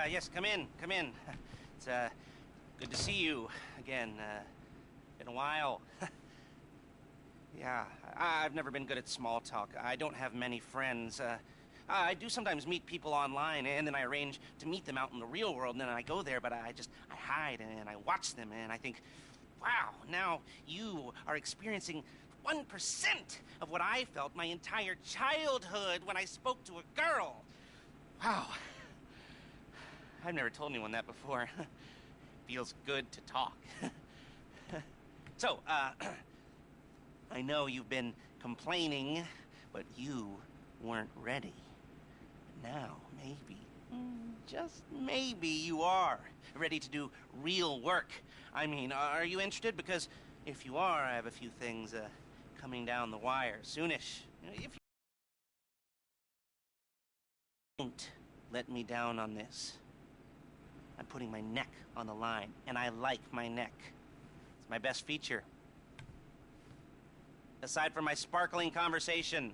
Yes, come in, come in. It's, good to see you again. Been a while. Yeah, I've never been good at small talk. I don't have many friends. I do sometimes meet people online, and then I arrange to meet them out in the real world, and then I go there, but I hide, and I watch them, and I think, wow, now you are experiencing 1% of what I felt my entire childhood when I spoke to a girl. Wow. I've never told anyone that before. Feels good to talk. So, I know you've been complaining, but you weren't ready. Now, maybe, just maybe you are ready to do real work. I mean, are you interested? Because if you are, I have a few things coming down the wire soonish. If you don't let me down on this, I'm putting my neck on the line, and I like my neck. It's my best feature. Aside from my sparkling conversation.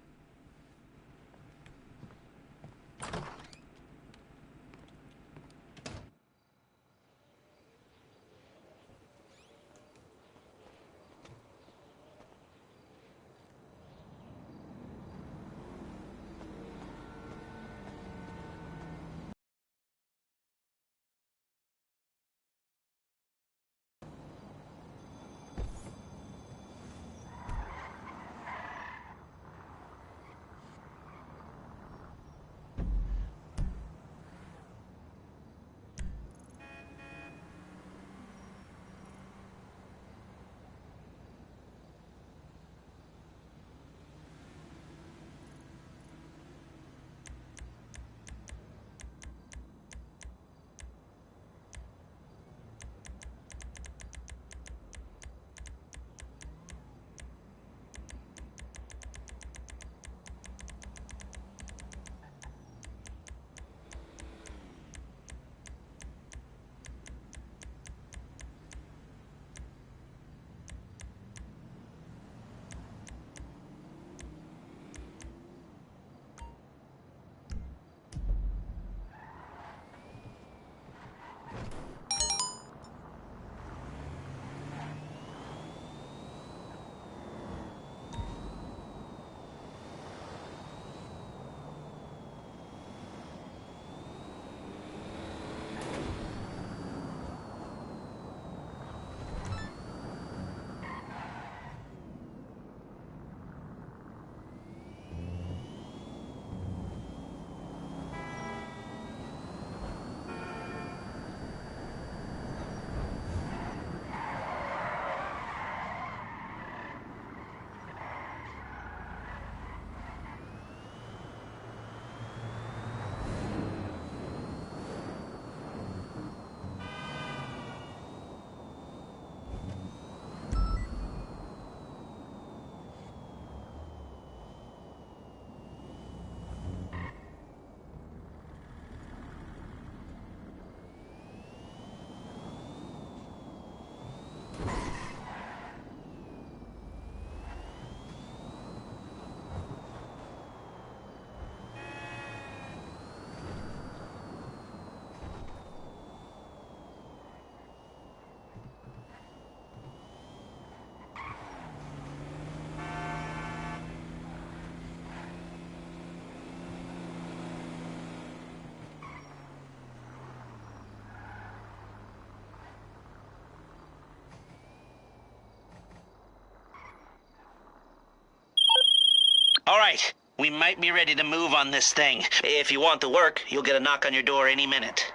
All right, we might be ready to move on this thing. If you want the work, you'll get a knock on your door any minute.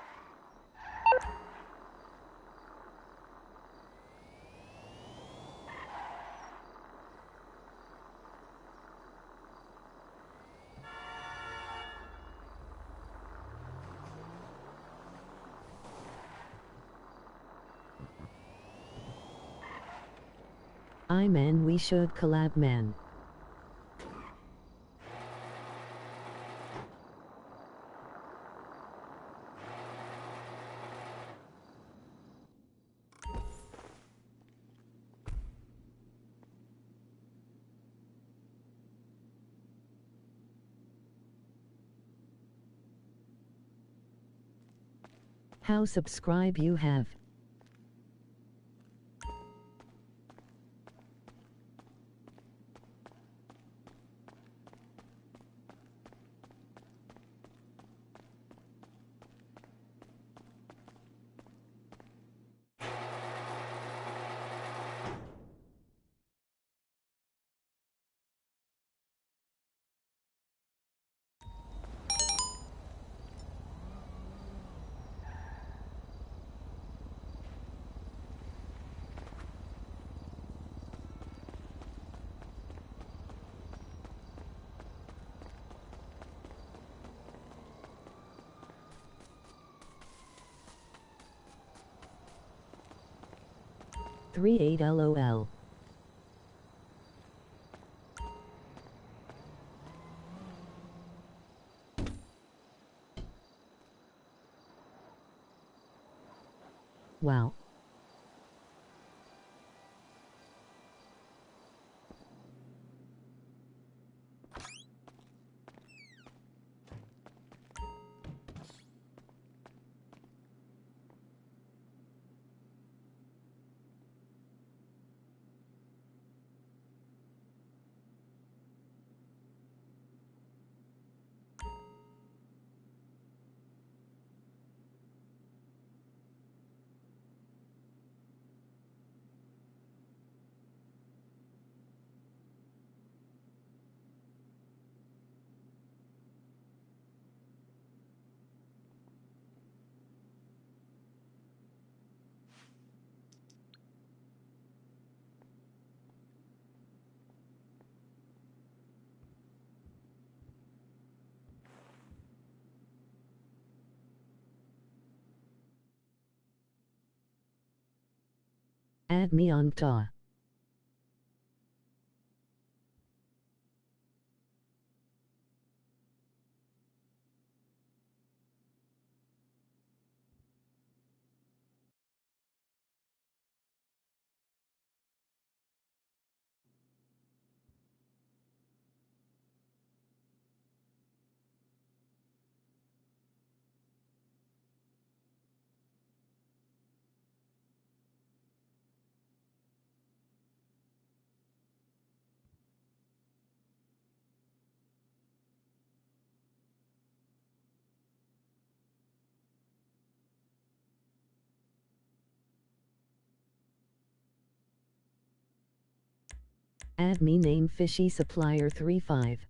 Man, we should collab, man. How subscribe you have? Three eight LOL. Wow. Add me on Ta. Add me name Fishy Supplier 35.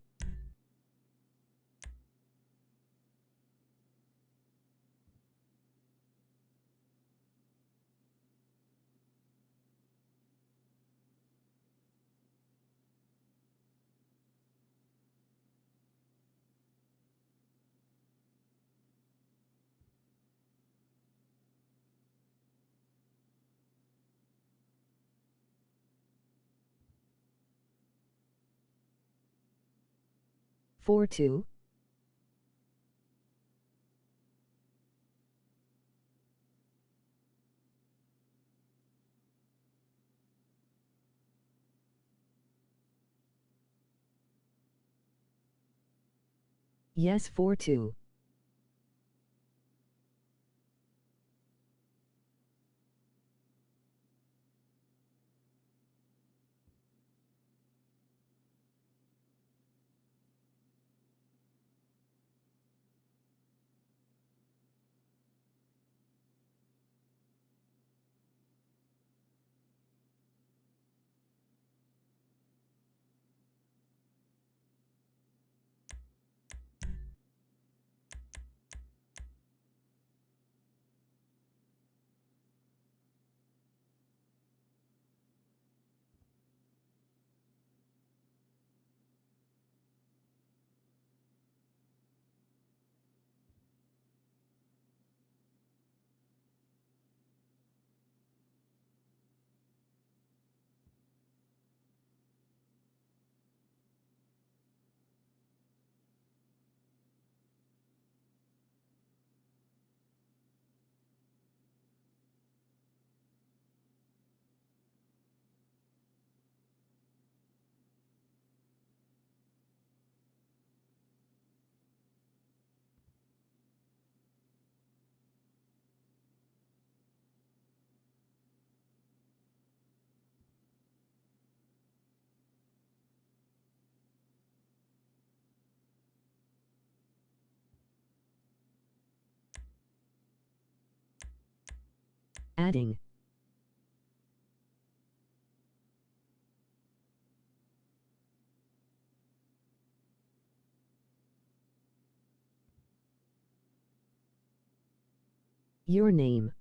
Four two. Yes 4-2. Adding. Your name.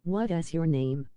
What is your name?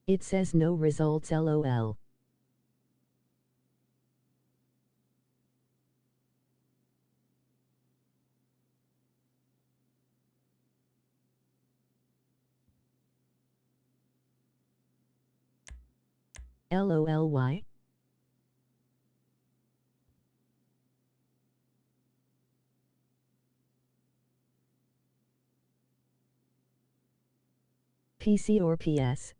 It says no results LOL. LOLY? PC or PS?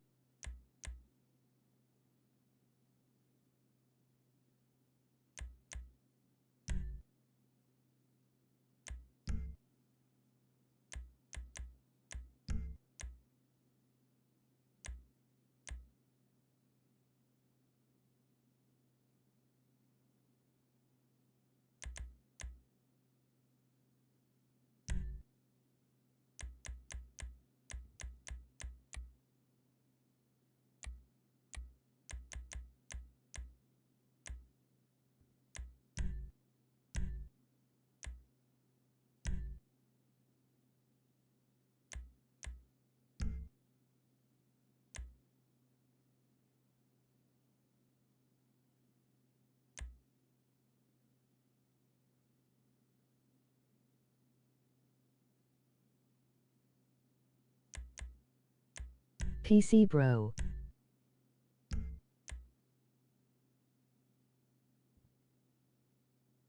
PC bro.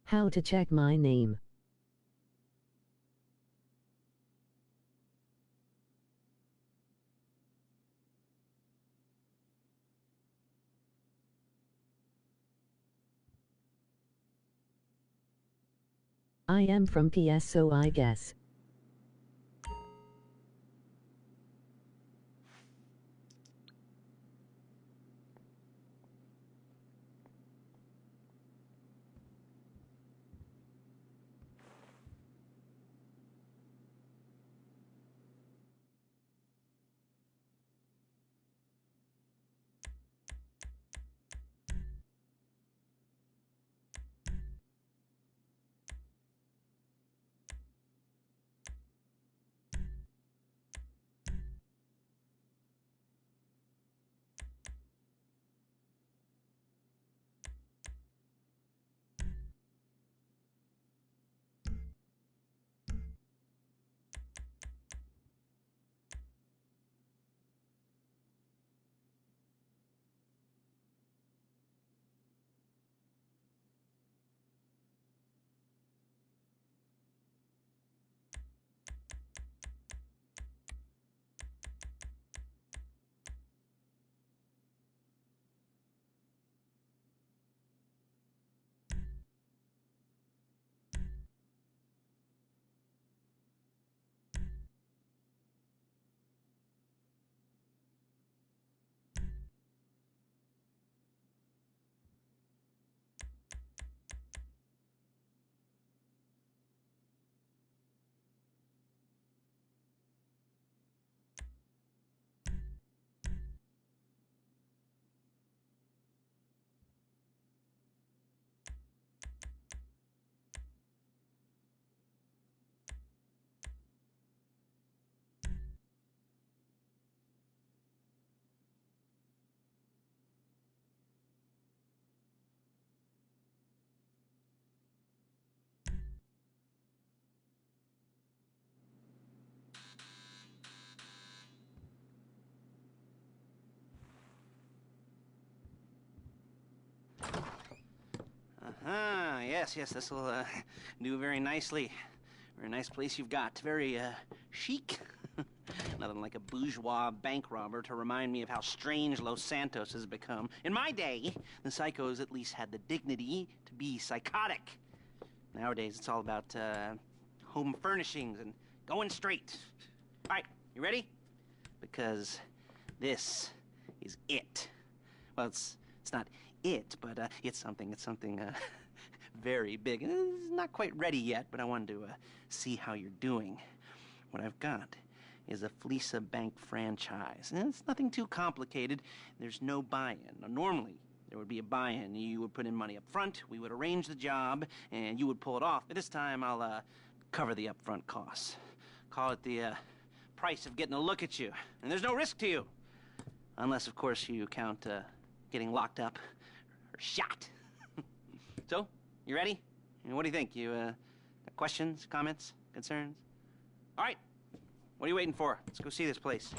How to check my name? I am from PS, so I guess. yes, this will do very nicely. Very nice place you've got. Very chic. Nothing like a bourgeois bank robber to remind me of how strange Los Santos has become. In my day, the psychos at least had the dignity to be psychotic. Nowadays, it's all about home furnishings and going straight. All right, you ready? Because this is it. Well, it's not it, but it's something very big. It's not quite ready yet, but I wanted to see how you're doing. What I've got is a Fleesa Bank franchise. And it's nothing too complicated. There's no buy-in. Now, normally, there would be a buy-in. You would put in money up front, we would arrange the job, and you would pull it off. But this time, I'll cover the upfront costs. Call it the price of getting a look at you. And there's no risk to you. Unless, of course, you count getting locked up or shot. So, you ready? What do you think? You got questions, comments, concerns? All right. What are you waiting for? Let's go see this place.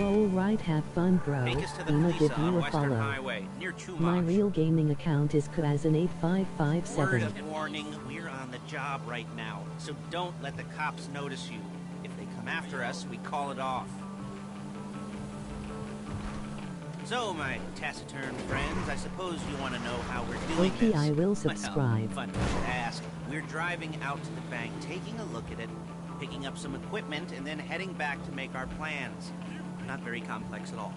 All right, have fun, bro. Take us to the Gonna give Fleesa on you a Western follow. Highway, near Chumash. My real gaming account is Kazan8557. Word of warning, we're on the job right now, so don't let the cops notice you. If they come after us, we call it off. So, my taciturn friends, I suppose you want to know how we're doing Okay, this. I will subscribe. Well, fun to ask. We're driving out to the bank, taking a look at it, picking up some equipment, and then heading back to make our plans. Not very complex at all.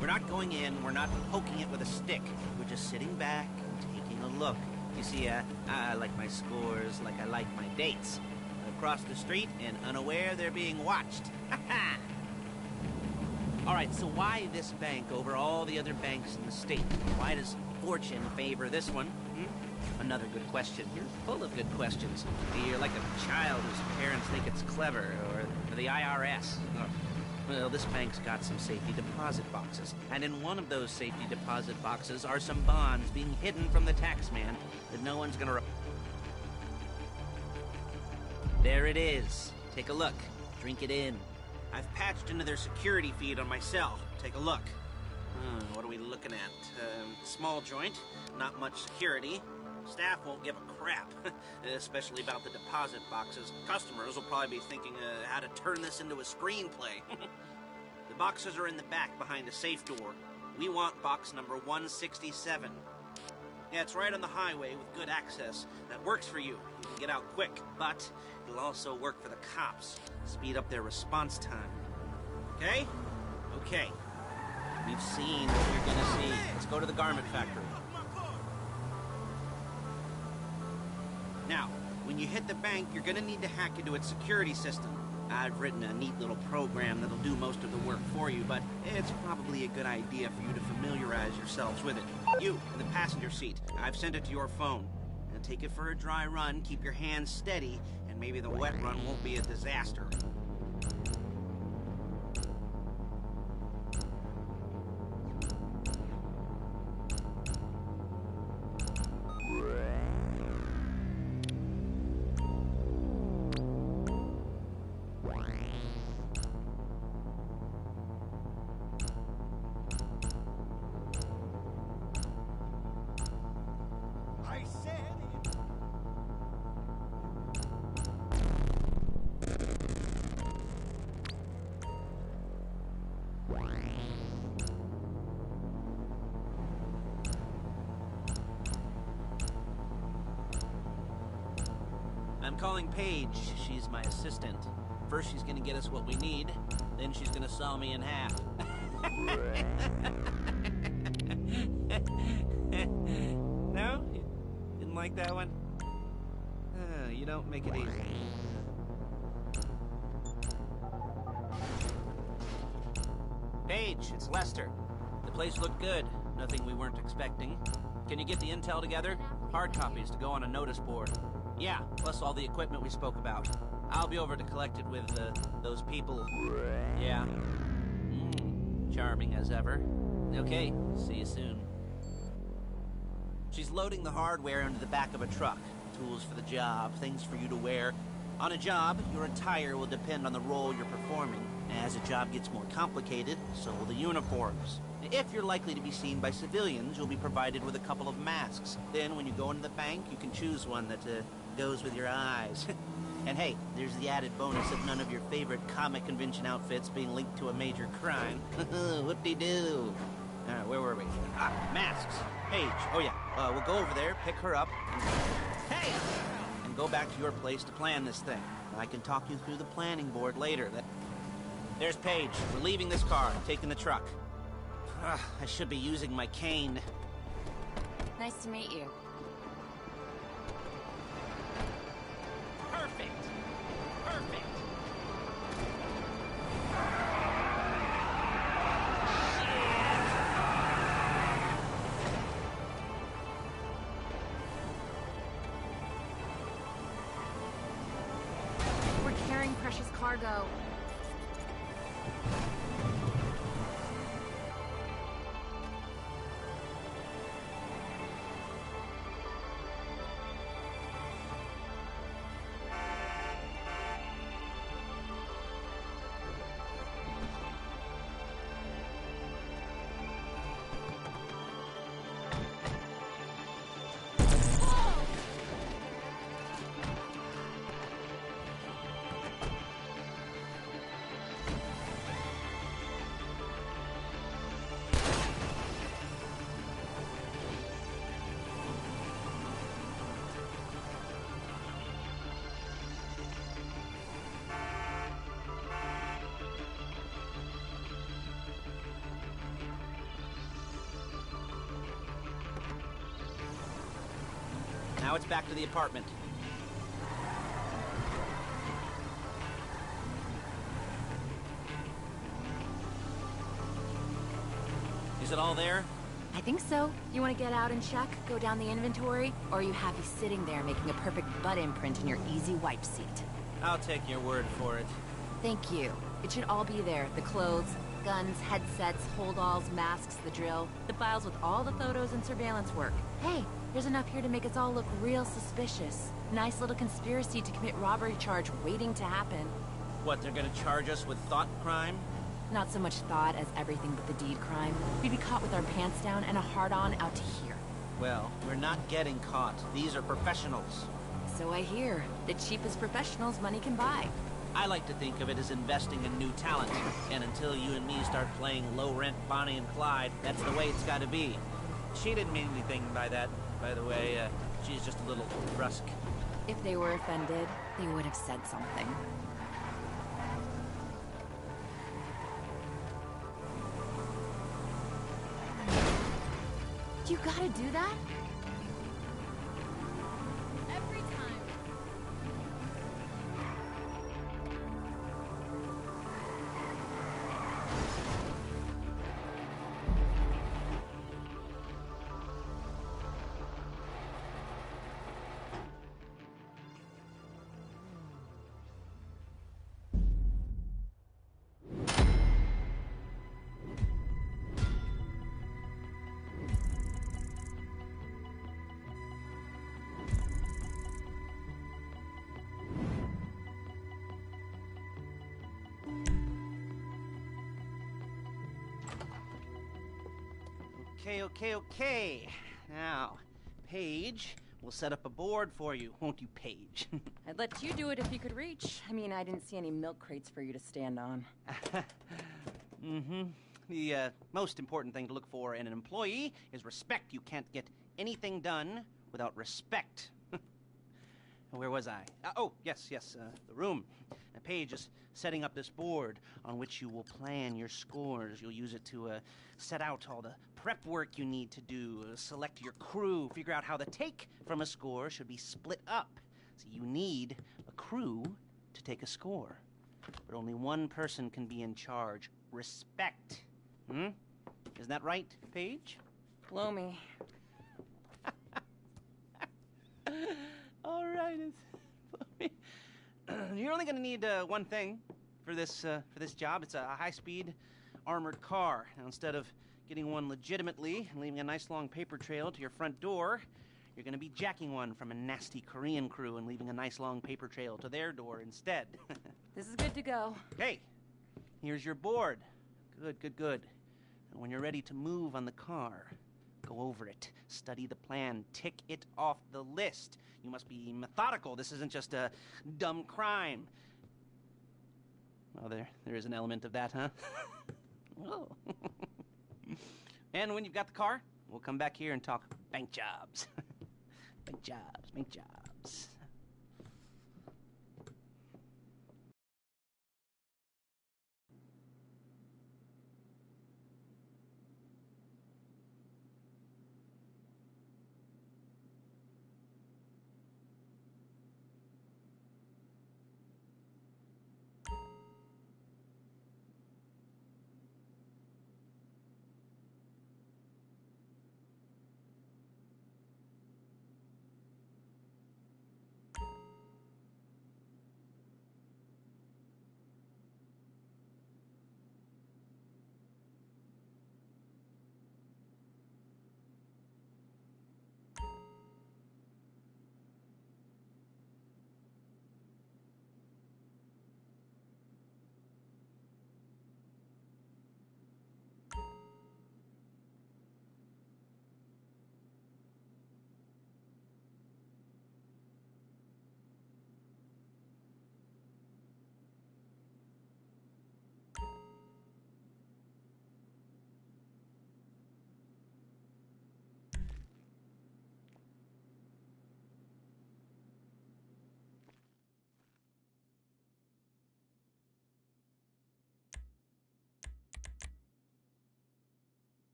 We're not going in, we're not poking it with a stick. We're just sitting back and taking a look. You see, I like my scores like I like my dates. Across the street and unaware they're being watched. All right, so why this bank over all the other banks in the state? Why does fortune favor this one? Another good question. You're full of good questions. You're like a child whose parents think it's clever, or the IRS. Well, this bank's got some safety deposit boxes, and in one of those safety deposit boxes are some bonds being hidden from the tax man that no one's gonna... There it is. Take a look. Drink it in. I've patched into their security feed on my cell. Take a look. What are we looking at? Small joint, not much security. Staff won't give a crap, especially about the deposit boxes. Customers will probably be thinking how to turn this into a screenplay. The boxes are in the back behind a safe door. We want box number 167. Yeah, it's right on the highway with good access. That works for you. You can get out quick, but it'll also work for the cops. Speed up their response time. Okay? Okay. We've seen what you're gonna see. Let's go to the garment factory. Now, when you hit the bank, you're gonna need to hack into its security system. I've written a neat little program that'll do most of the work for you, but it's probably a good idea for you to familiarize yourselves with it. You, in the passenger seat, I've sent it to your phone. Now take it for a dry run, keep your hands steady, and maybe the wet run won't be a disaster. I'm calling Paige. She's my assistant. First she's gonna get us what we need, then she's gonna saw me in half. like that one? You don't make it easy. Paige, it's Lester. The place looked good. Nothing we weren't expecting. Can you get the intel together? Hard copies to go on a notice board. Yeah, plus all the equipment we spoke about. I'll be over to collect it with, those people. Yeah. Charming as ever. Okay, see you soon. She's loading the hardware into the back of a truck. Tools for the job, things for you to wear. On a job, your attire will depend on the role you're performing. As a job gets more complicated, so will the uniforms. If you're likely to be seen by civilians, you'll be provided with a couple of masks. Then, when you go into the bank, you can choose one that goes with your eyes. And hey, there's the added bonus of none of your favorite comic convention outfits being linked to a major crime. Whoop-de-doo. Where were we? Masks. Paige. Oh yeah, we'll go over there, pick her up, and... Hey! And go back to your place to plan this thing. I can talk you through the planning board later. There's Paige. We're leaving this car, taking the truck. I should be using my cane. Nice to meet you. Perfect. Perfect. We're carrying precious cargo. Now it's back to the apartment. Is it all there? I think so. You want to get out and check? Go down the inventory? Or are you happy sitting there making a perfect butt imprint in your easy wipe seat? I'll take your word for it. Thank you. It should all be there. The clothes, guns, headsets, holdalls, masks, the drill. The files with all the photos and surveillance work. Hey, there's enough here to make us all look real suspicious. Nice little conspiracy to commit robbery charge waiting to happen. What, they're gonna charge us with thought crime? Not so much thought as everything but the deed crime. We'd be caught with our pants down and a hard-on out to here. Well, we're not getting caught. These are professionals. So I hear. The cheapest professionals money can buy. I like to think of it as investing in new talent. And until you and me start playing low-rent Bonnie and Clyde, that's the way it's gotta be. She didn't mean anything by that, by the way. She's just a little brusque. If they were offended, they would have said something. You gotta do that? Every time. Okay. Now, Paige, we'll set up a board for you, won't you, Paige? I'd let you do it if you could reach. I mean, I didn't see any milk crates for you to stand on. The most important thing to look for in an employee is respect. You can't get anything done without respect. Where was I? Oh, yes, the room. Paige is setting up this board on which you will plan your scores. You'll use it to set out all the prep work you need to do, select your crew, figure out how the take from a score should be split up. So you need a crew to take a score. But only one person can be in charge. Respect. Isn't that right, Paige? Blow me. All right. You're only going to need one thing for this job. It's a high-speed armored car. Now, instead of getting one legitimately and leaving a nice long paper trail to your front door, you're going to be jacking one from a nasty Korean crew and leaving a nice long paper trail to their door instead. This is good to go. Okay, here's your board. Good. And when you're ready to move on the car, go over it, study the plan, tick it off the list. You must be methodical. This isn't just a dumb crime. Oh, there is an element of that, huh? Oh. And when you've got the car, we'll come back here and talk bank jobs. Bank jobs.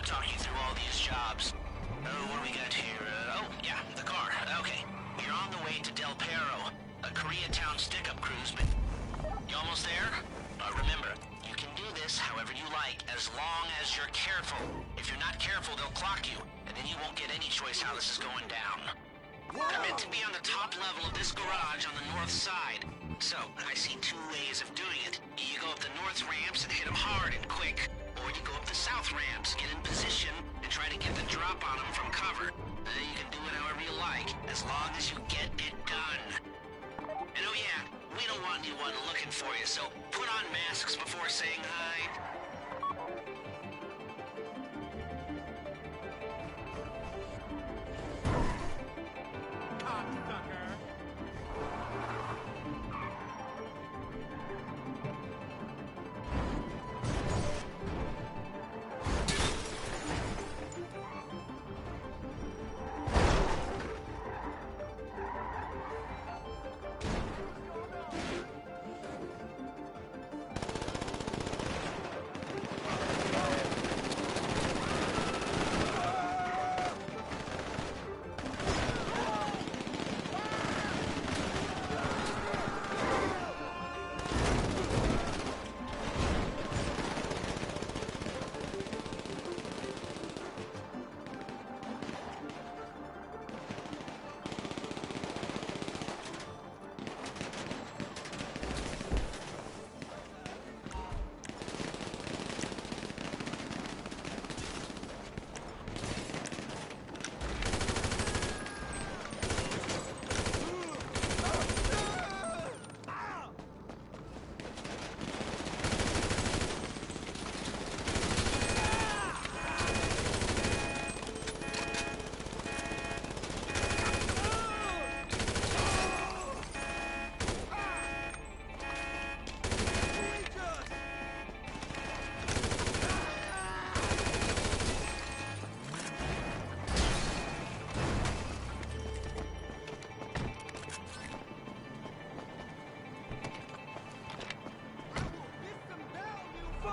talk you through all these jobs. Oh, what do we got here? Oh, yeah, the car. Okay. You're on the way to Del Perro, a Koreatown stick-up cruise, but... You almost there? Remember, you can do this however you like, as long as you're careful. If you're not careful, they'll clock you, and then you won't get any choice how this is going down. I'm meant to be on the top level of this garage on the north side. So, I see two ways of doing it. You go up the north ramps and hit them hard and quick, or you go up the south ramps, get in position, and try to get the drop on them from cover. You can do it however you like, as long as you get it done. And oh yeah, we don't want anyone looking for you, so put on masks before saying hi.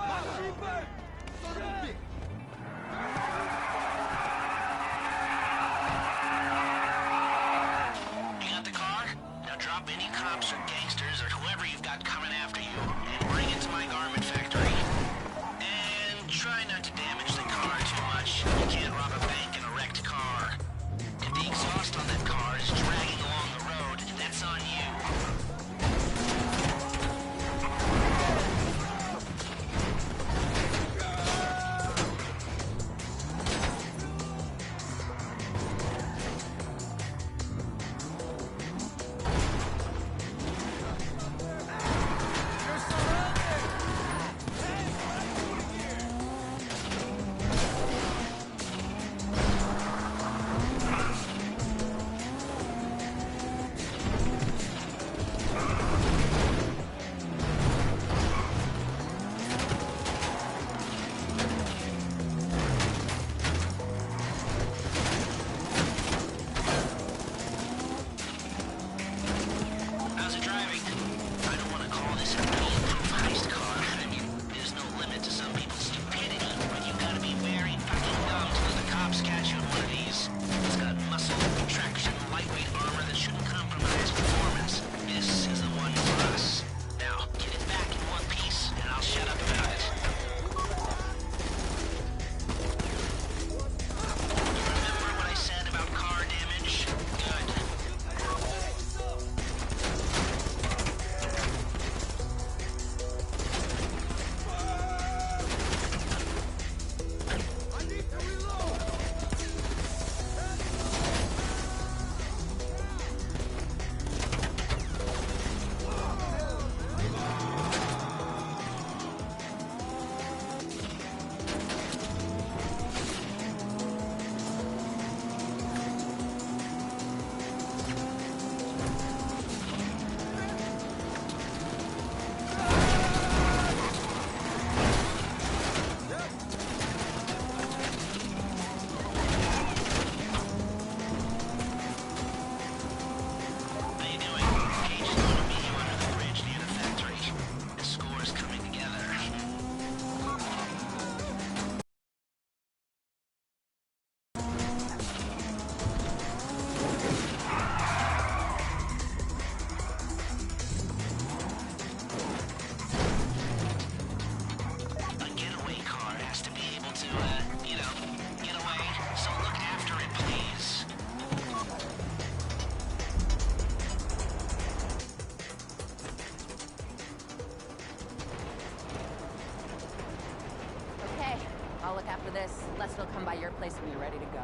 You got the car? Now drop any cops or gangsters or whoever you've got coming after you and bring it to my garment factory. And try not to damage the car too much. You can't rob a bank in a wrecked car. If the exhaust on that car is dragging along the road, that's on you. How's it driving? I don't want to call this a bulletproof heist car. I mean, there's no limit to some people's stupidity, but you've got to be very fucking dumb to let the cops catch you in one of these. It's got muscle, traction, lightweight armor that shouldn't compromise performance. This is the one for us. Now, get it back in one piece, and I'll shut up about it. Remember what I said about car damage? Good. How you doing? Cage is going to meet you under the bridge near the factory. The score's coming together. A getaway car has to be able to, get away. So look after it, please. Okay, I'll look after this. Lester will come by your place when you're ready to go.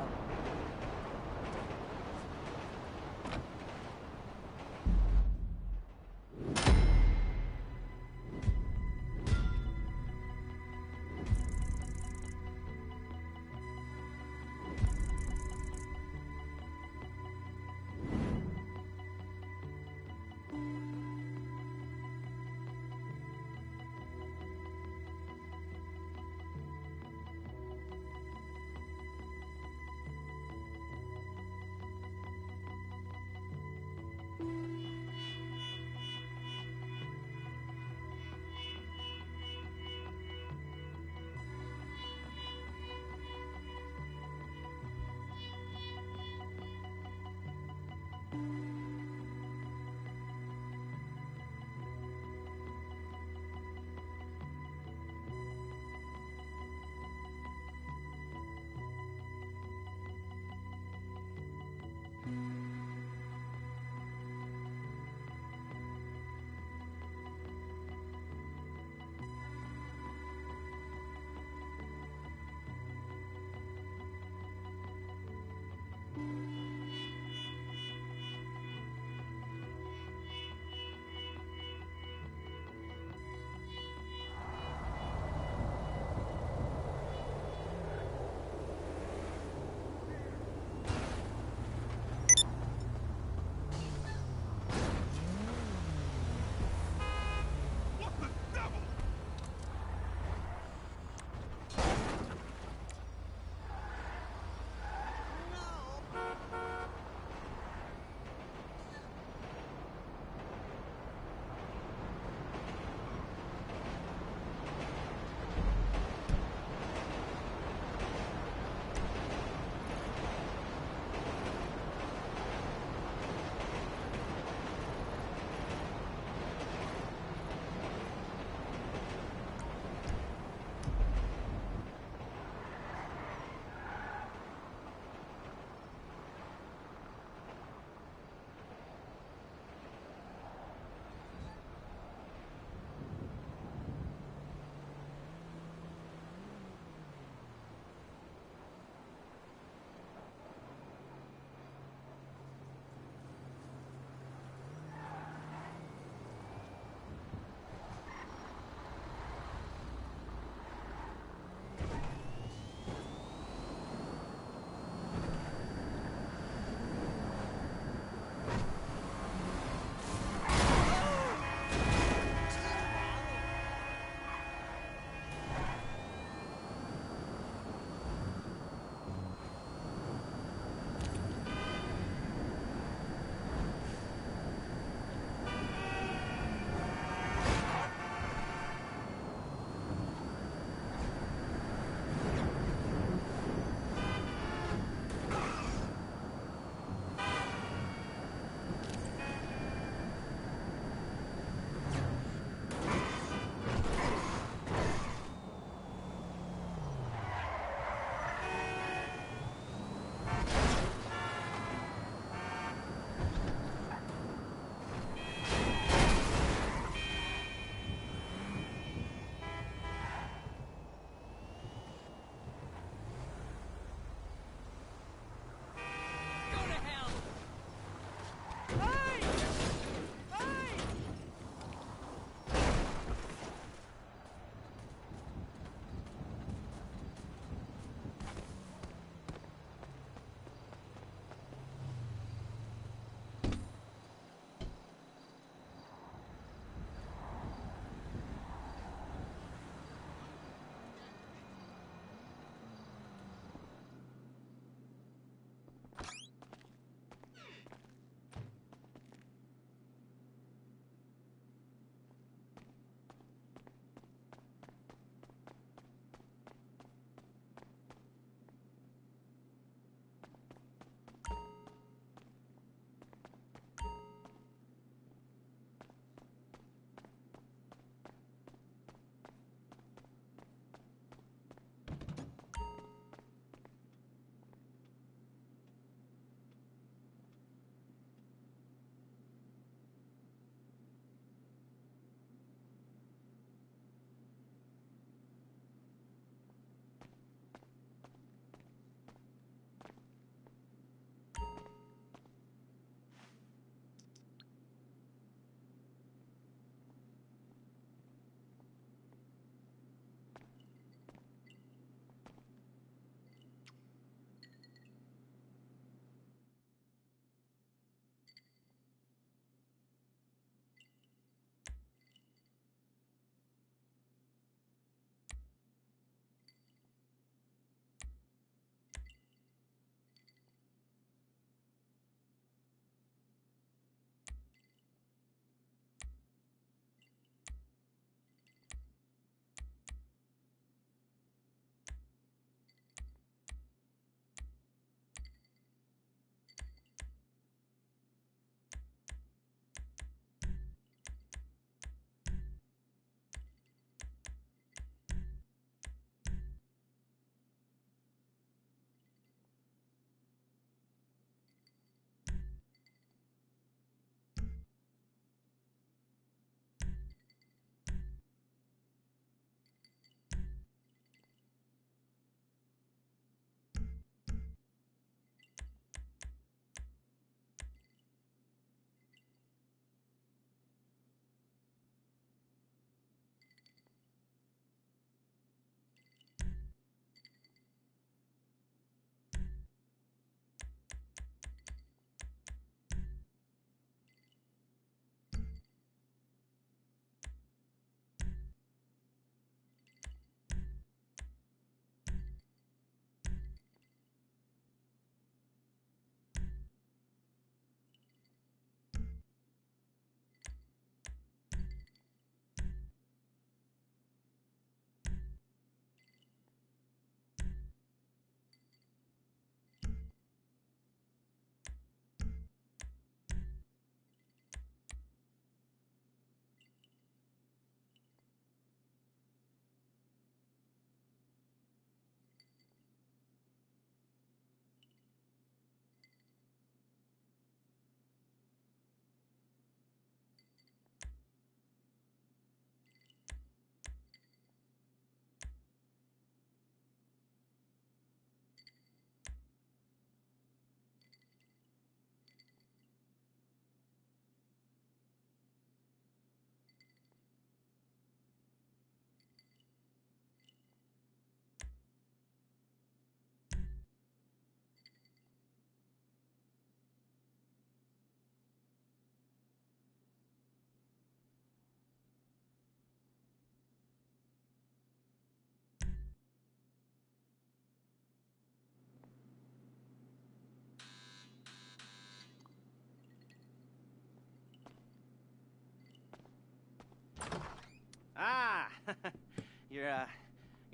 Your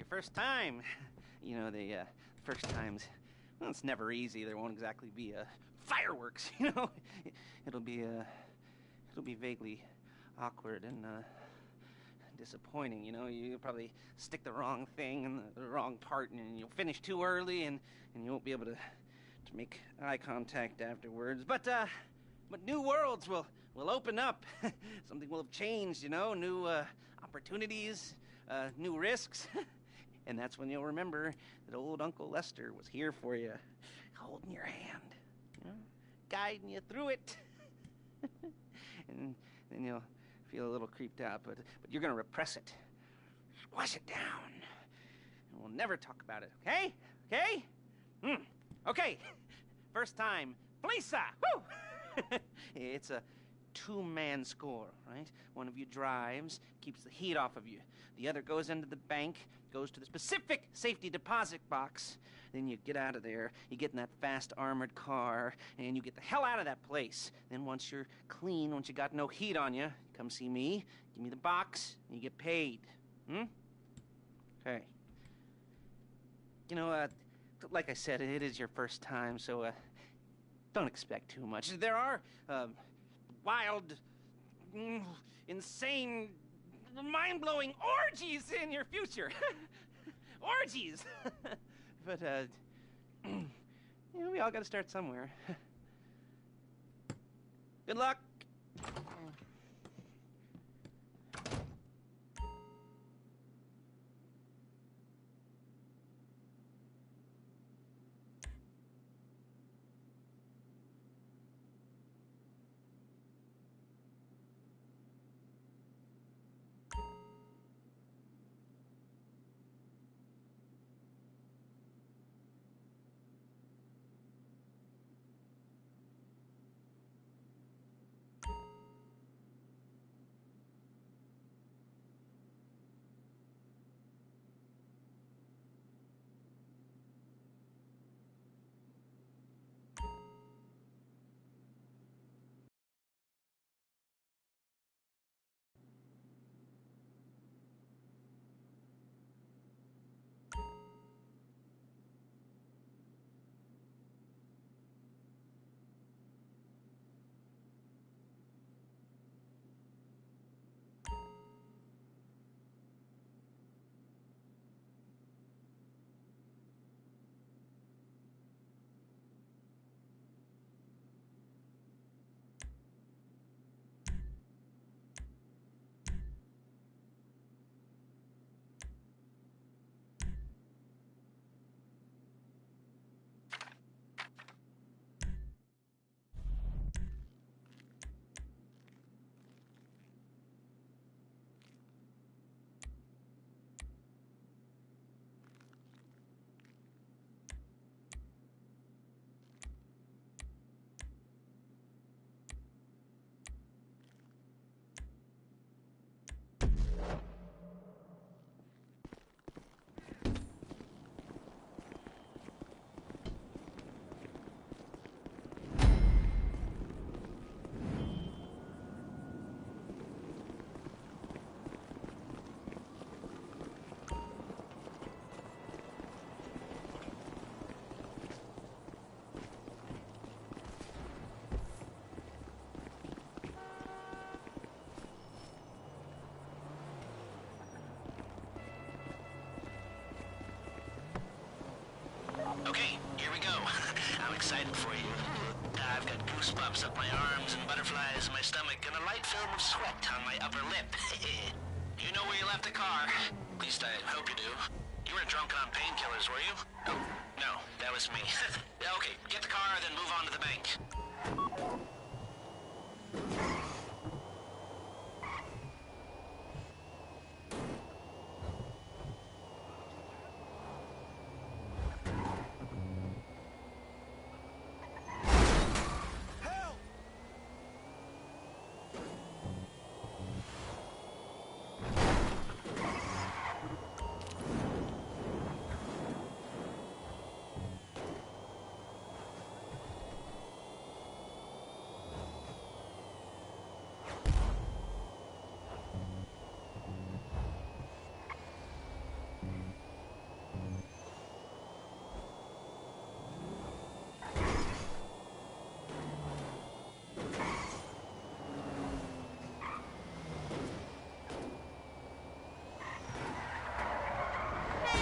first time. You know, the first times, well, it's never easy. There won't exactly be fireworks, you know? It'll be vaguely awkward and disappointing, you know? You'll probably stick the wrong thing in the wrong part, and you'll finish too early, and you won't be able to make eye contact afterwards. But new worlds will open up. Something will have changed, you know? New opportunities, new risks. And that's when you'll remember that old Uncle Lester was here for you, holding your hand, you know, guiding you through it. And then you'll feel a little creeped out, but you're gonna repress it, squash it down, and we'll never talk about it, okay? Okay? Okay. First time, Lisa! Woo! It's a two-man score, right? One of you drives, keeps the heat off of you. The other goes into the bank, goes to the specific safety deposit box. Then you get out of there, you get in that fast armored car, and you get the hell out of that place. Then once you're clean, once you got no heat on you, come see me, give me the box, and you get paid. Okay. You know, like I said, it is your first time, so don't expect too much. There are wild, insane, mind-blowing orgies in your future. Orgies! But, you know, we all gotta start somewhere. Good luck! Okay, here we go. I'm excited for you. I've got goosebumps up my arms and butterflies in my stomach and a light film of sweat on my upper lip. You know where you left the car? At least I hope you do. You weren't drunk on painkillers, were you? Oh, no, that was me. Okay, get the car, then move on to the bank.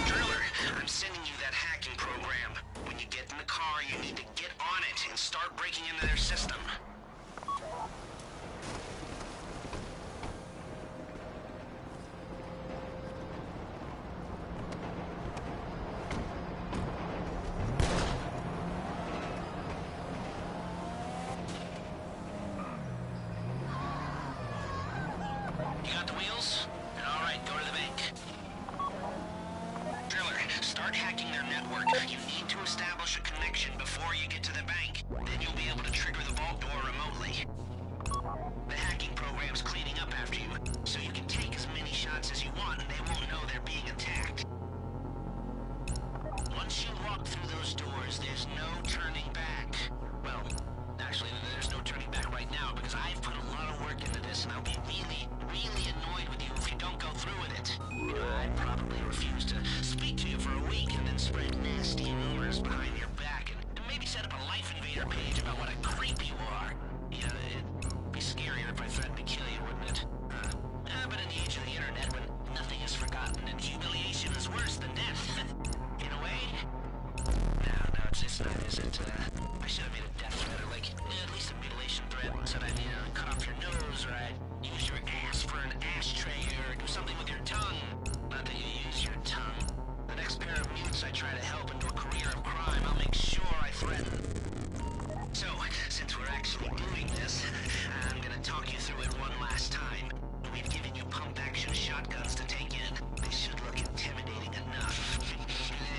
Driller, I'm sending you that hacking program. When you get in the car, you need to get on it and start breaking into their system. You got the wheels? All right, go to the bank. Driller, start hacking their network. You need to establish a connection before you get to the bank. Then you'll be able to trigger the vault door remotely. The hacking program's cleaning up after you, so you can take as many shots as you want and they won't know they're being attacked. Once you walk through those doors, there's no turning back. Well, actually, there's no turning back right now because I've put a lot of work into this and I'll be really, really annoyed with you if you don't go through with it. You know, I'd probably refuse to speak to you for a week and then spread nasty rumors behind your back and maybe set up a Life Invader page about what a creep you are. You know, it'd be scarier if I threatened to kill you, wouldn't it? But in the age of the internet, when nothing is forgotten and humiliation is worse than death, in a way? No, it's not, is it? I should have made a death threat, or like, at least a mutilation threat, and said I'd, cut off your nose, or I'd use your ass for an ashtray, or do something with your tongue. Not that you use your tongue. The next pair of mutes I try to help into a career of crime, I'll make sure I threaten. So, since we're actually doing this, I'm gonna talk you through it one last time. We've given you pump-action shotguns to take in. They should look intimidating enough.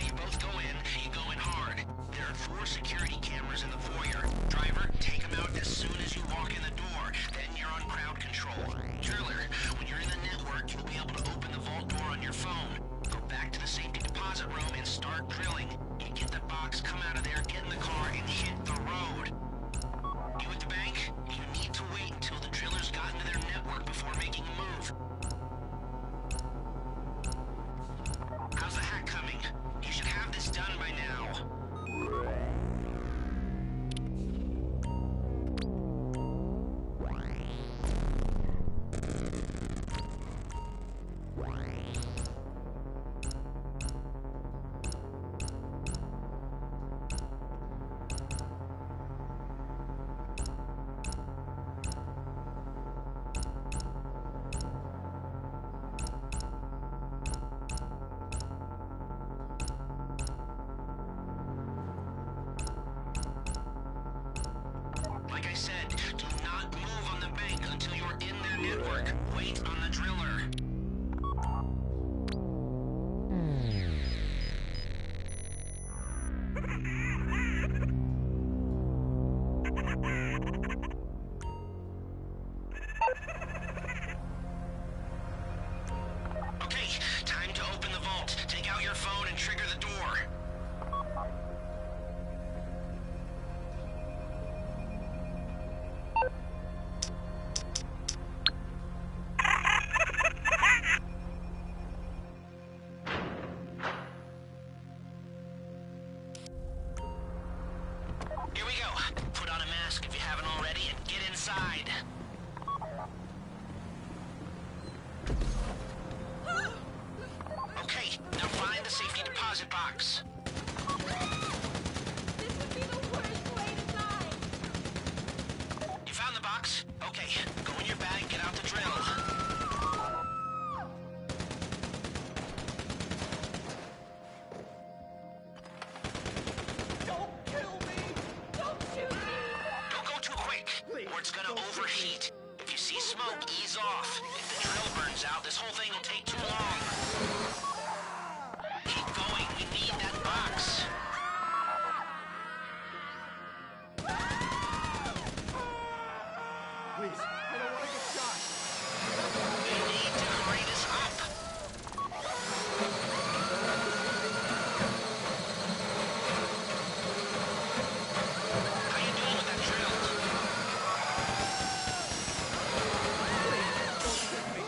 You both go in, you go in hard. There are 4 security cameras in the foyer. Driver, take them out as soon as you walk in the door. Then you're on crowd control. Driller, when you're in the network, you'll be able to open the vault door on your phone. Go back to the safety deposit room and start drilling. You get the box, come out of there, get in the car, and hit the road. You at the bank? You need to wait until the drillers got into their network before making a move. How's the hack coming? You should have this done by now. Like I said, do not move on the bank until you're in their network. Wait on the driller. Okay, time to open the vault. Take out your phone and trigger the door. Here we go. Put on a mask if you haven't already and get inside. Okay, now find the safety deposit box. This would be the worst way to die! You found the box? Okay, go in your bag, get out the drill. Don't kill me! Don't shoot me! Don't go too quick, or it's gonna overheat. If you see smoke, ease off. If the drill burns out, this whole thing will take too long. Keep going, we need that box. Please, I don't want to get shot! You need to hurry this up. How you doing with that drill? Please, don't shoot me!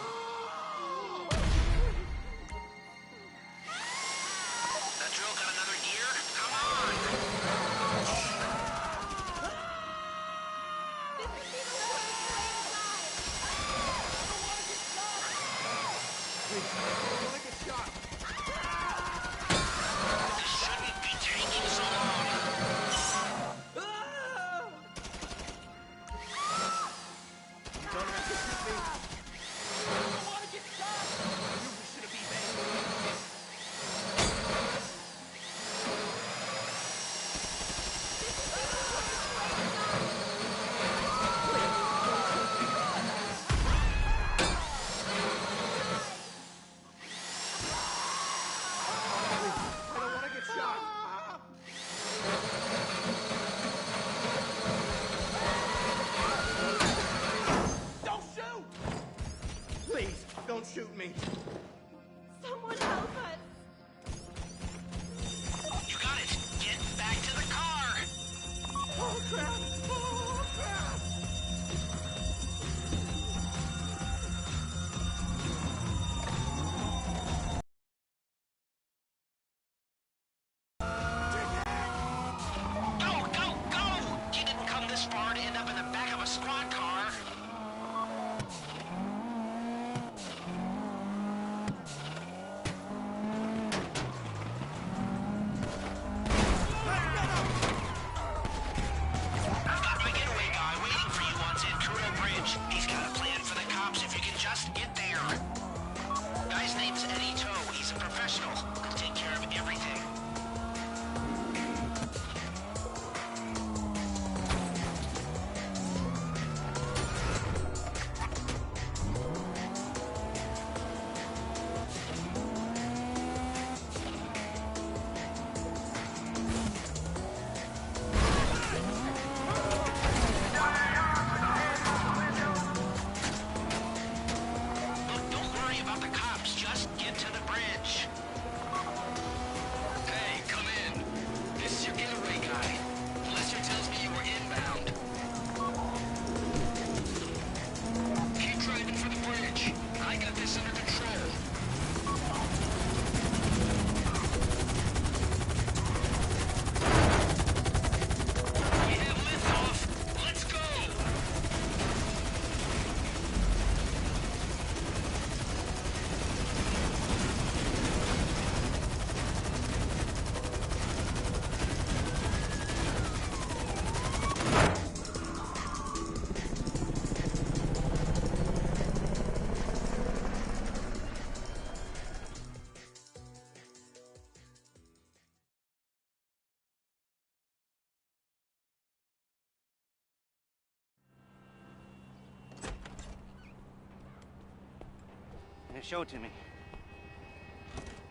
Show it to me.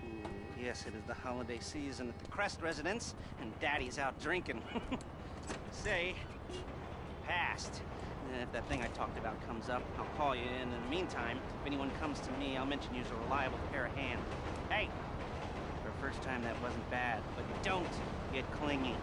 Ooh, yes, it is the holiday season at the Crest residence, and Daddy's out drinking. Say, passed. If that thing I talked about comes up, I'll call you in. In the meantime, if anyone comes to me, I'll mention you's a reliable pair of hands. Hey, for a first time, that wasn't bad, but don't get clingy.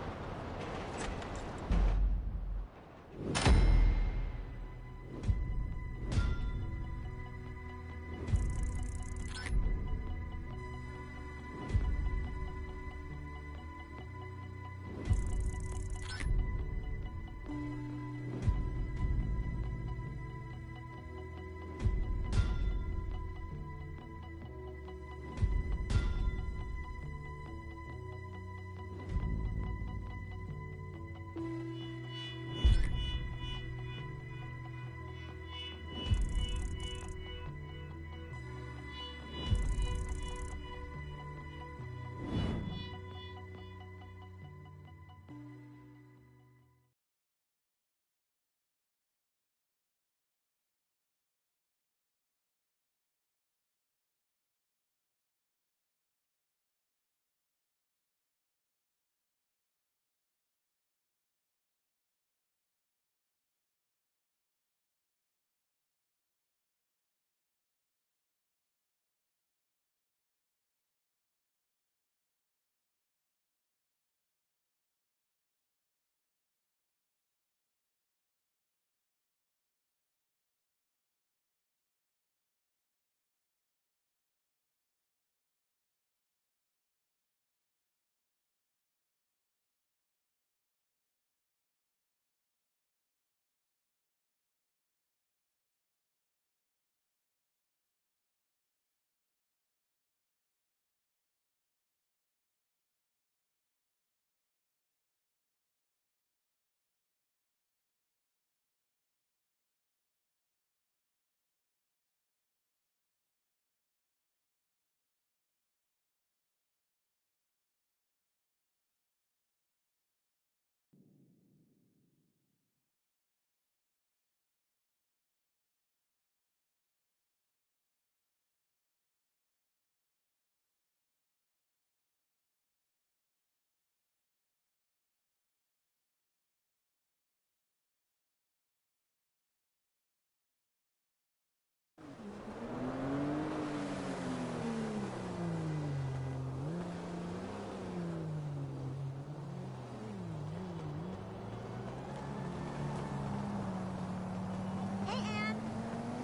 Hey, Ann!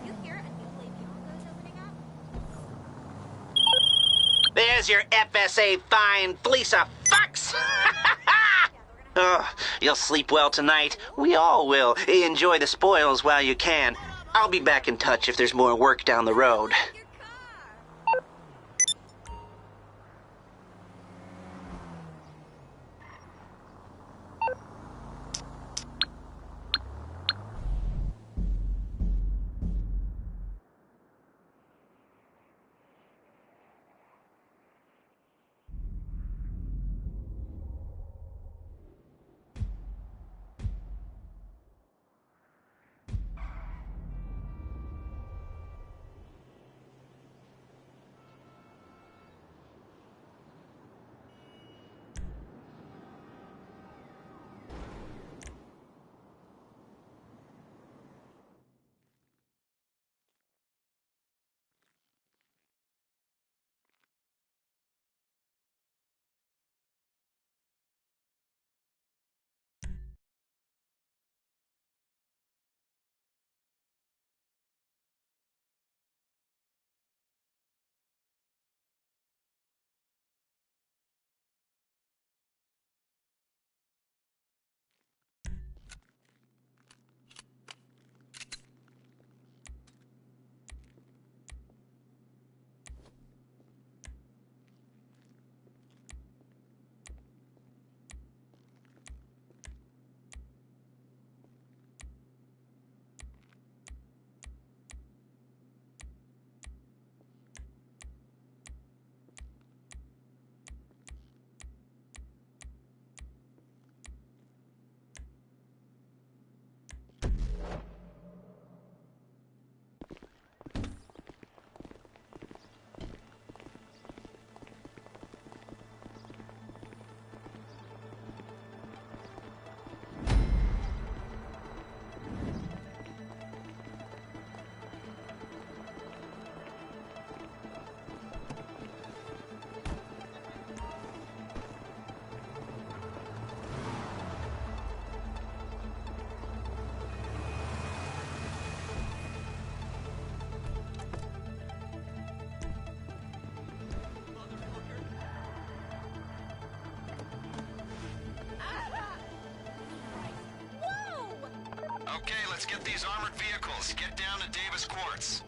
You hear a new Lady Yongo's opening up? There's your FSA fine fleece of fucks! Ugh, you'll sleep well tonight. We all will. Enjoy the spoils while you can. I'll be back in touch if there's more work down the road. Your car! Let's get these armored vehicles. Get down to Davis Quartz.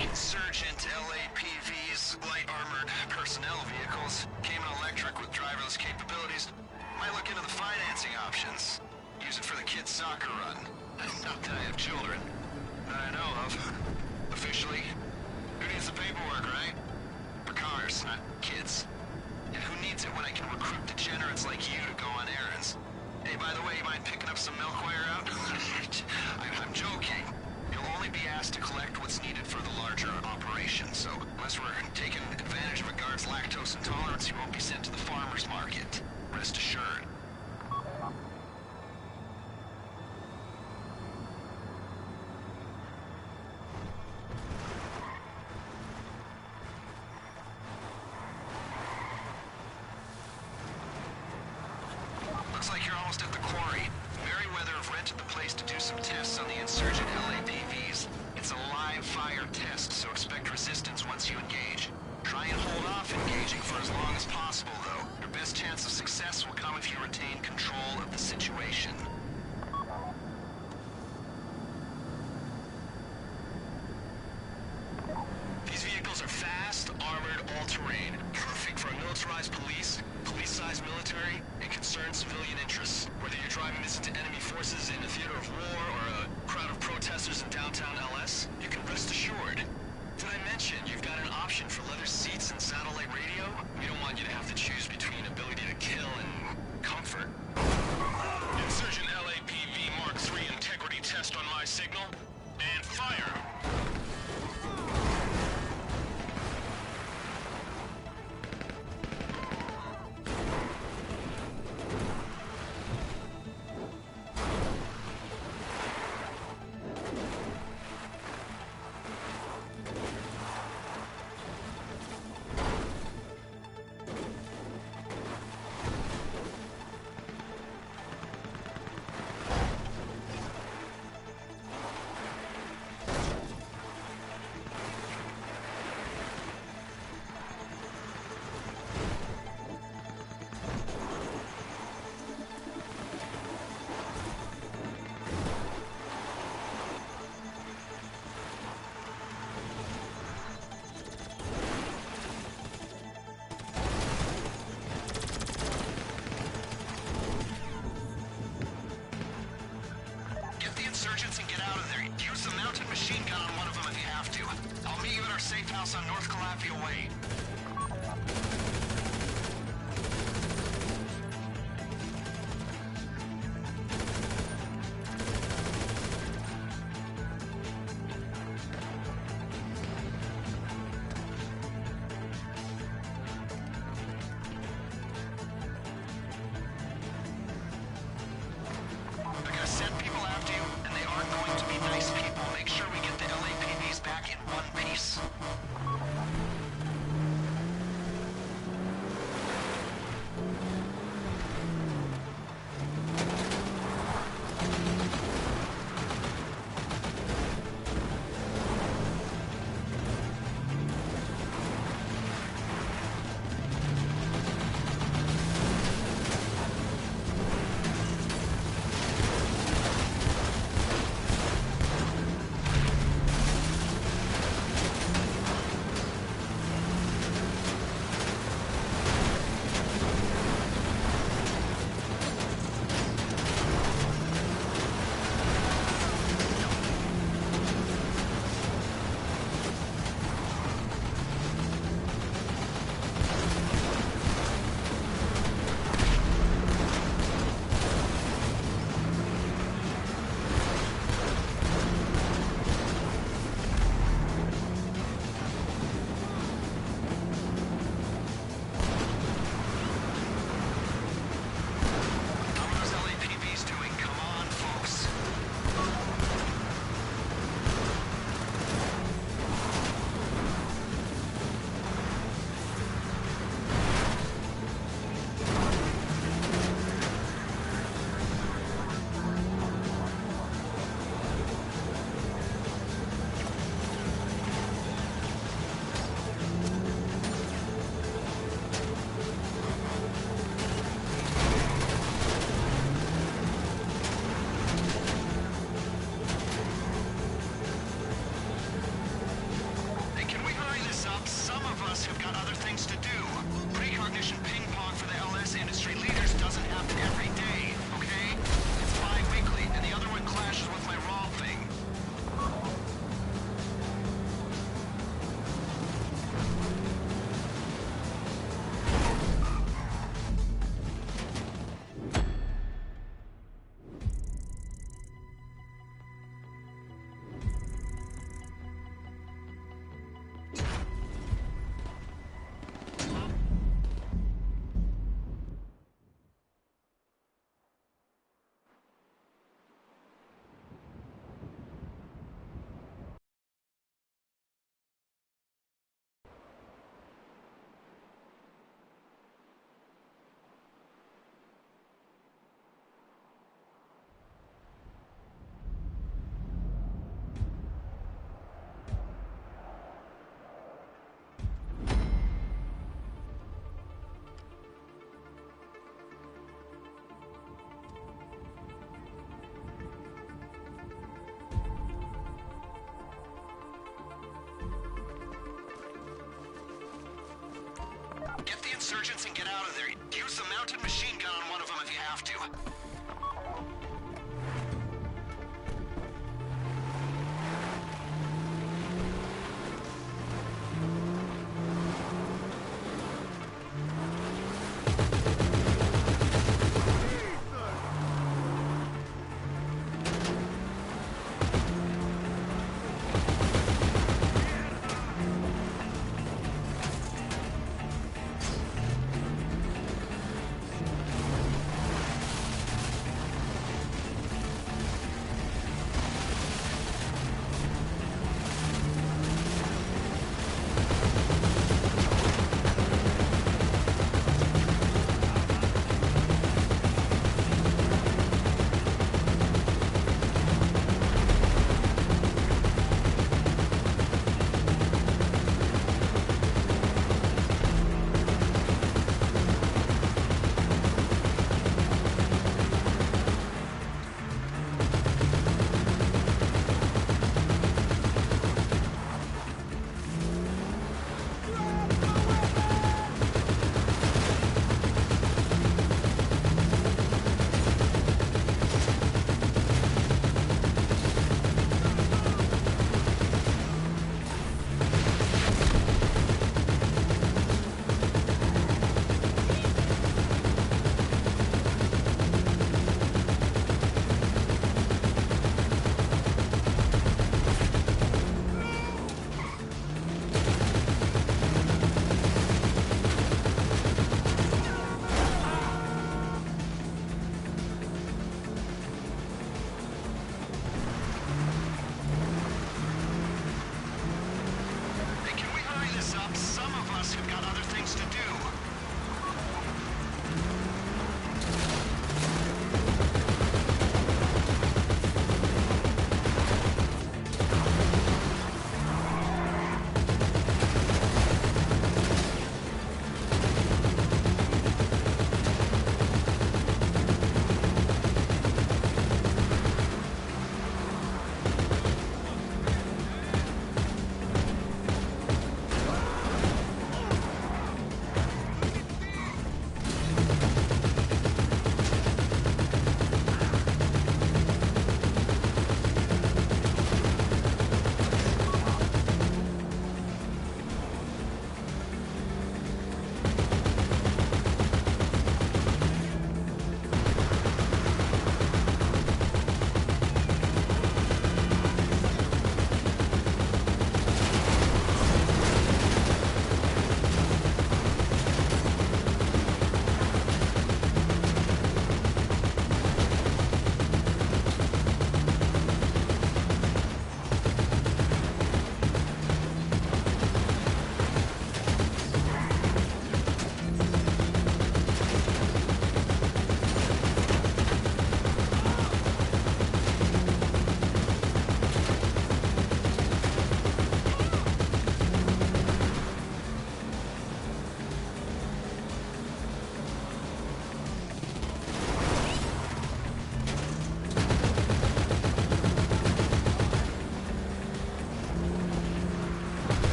Insurgent LAPV's light armored personnel vehicles came in electric with driverless capabilities. Might look into the financing options. Use it for the kids' soccer run. Not that I have children. That I know of. Officially. Who needs the paperwork, right? For cars, not kids. And who needs it when I can recruit degenerates like you to go on errands? Hey, by the way, you mind picking up some milk while you're out? I'm joking. You'll only be asked to collect what's needed for the larger operation, so unless we're taking advantage of a guard's lactose intolerance, you won't be sent to the farmer's market. Rest assured. Looks like you're almost at the quarry. Merryweather have rented the place to do some tests on the insurgent LAPVs. It's a live fire test, so expect resistance once you engage. Try and hold off engaging for as long as possible, though. Your best chance of success will come if you retain control of the situation. These vehicles are fast, armored, all-terrain. Perfect for a militarized police, police-sized military, and concerned civilian interests. Whether you're driving this into enemy forces in a theater of war or a crowd of protesters in downtown LS, you can rest assured. Did I mention you've got an option for leather seats and satellite radio? We don't want you to have to choose between ability to kill and comfort. Insurgent LAPV Mark III integrity test on my signal. And fire! And get out of there. Use the mounted machine gun on one of them if you have to. I'll meet you at our safe house on North Calafia Way. Like I said, people after you, and they aren't going to be nice people. Make sure we get the LAPVs back in one piece. insurgents and get out of there. Use the mounted machine gun on one of them if you have to.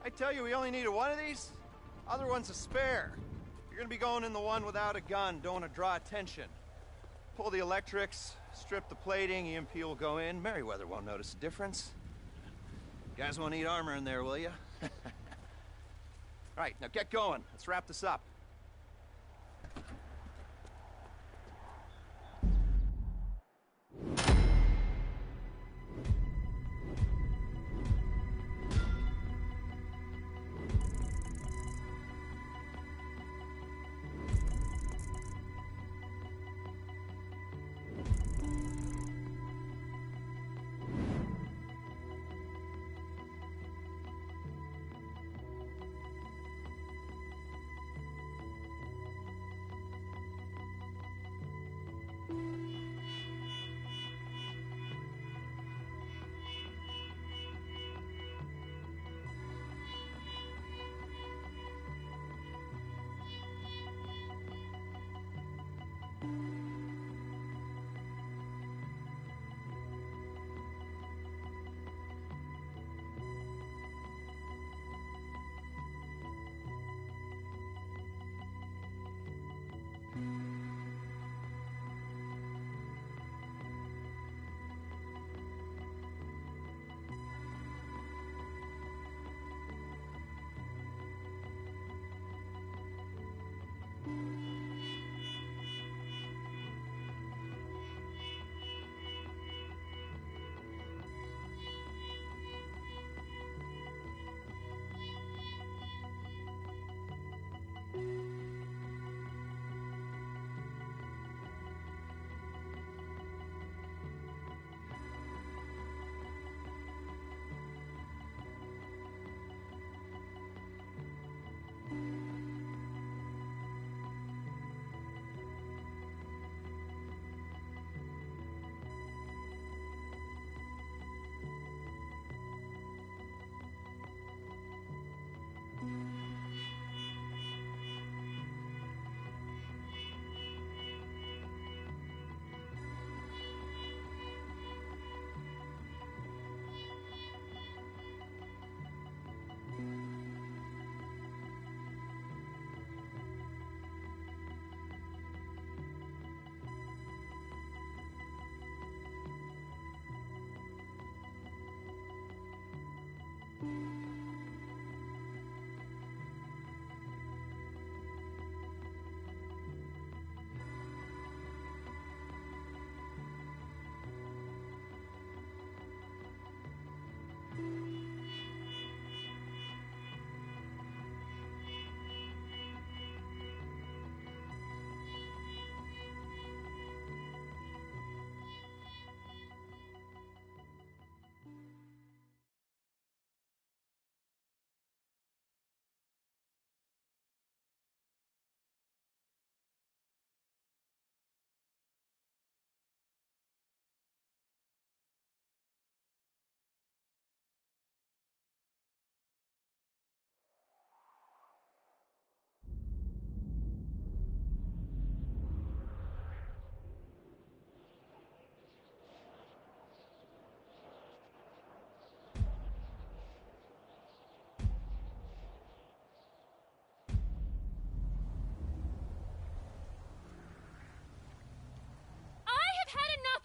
I tell you, we only needed one of these. Other one's a spare. You're gonna be going in the one without a gun. Don't want to draw attention. Pull the electrics, Strip the plating, EMP will go in. Merryweather won't notice a difference. You guys won't need armor in there, will you? Right, now get going. Let's wrap this up.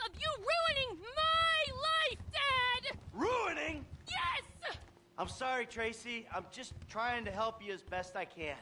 Of you ruining my life, Dad! Ruining? Yes! I'm sorry, Tracy. I'm just trying to help you as best I can.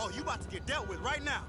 Oh, you about to get dealt with right now.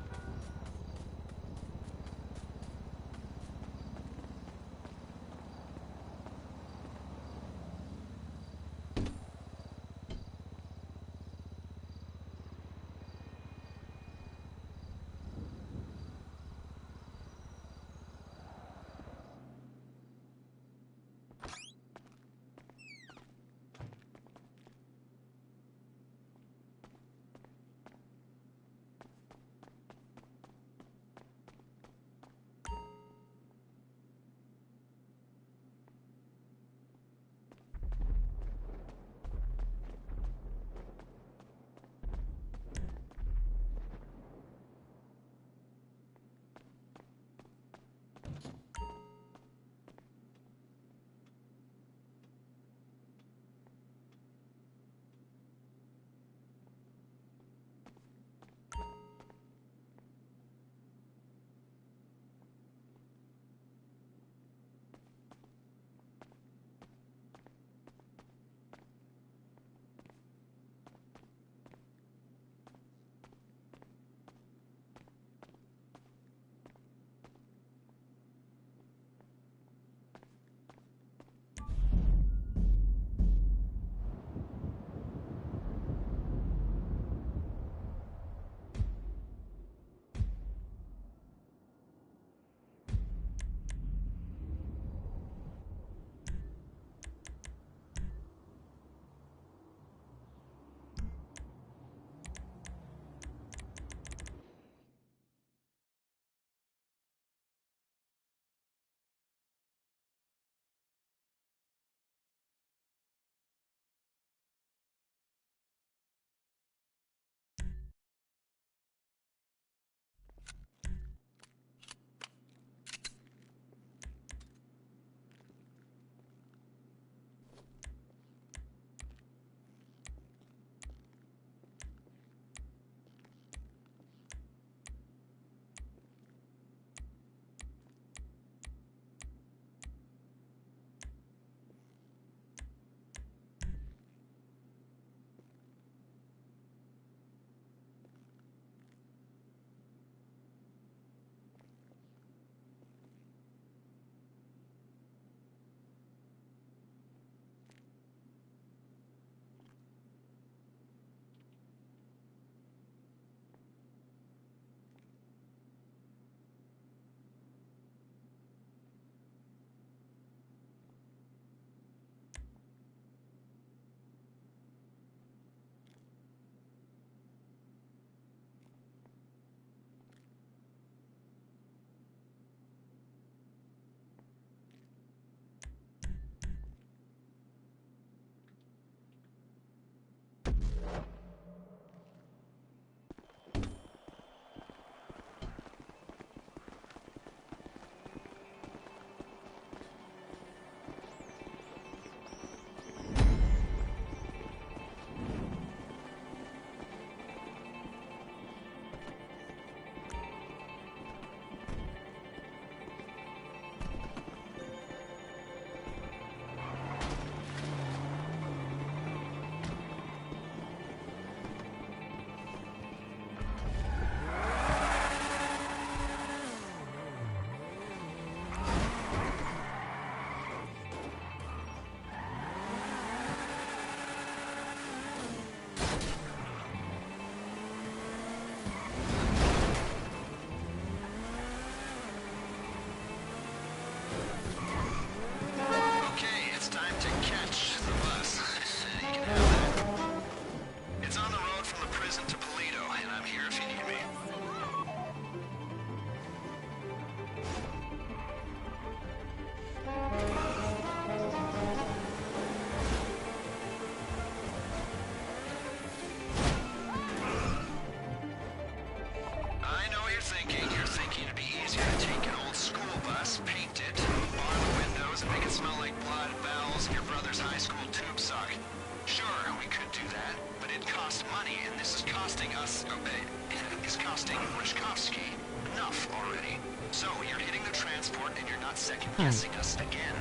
second-guessing us again.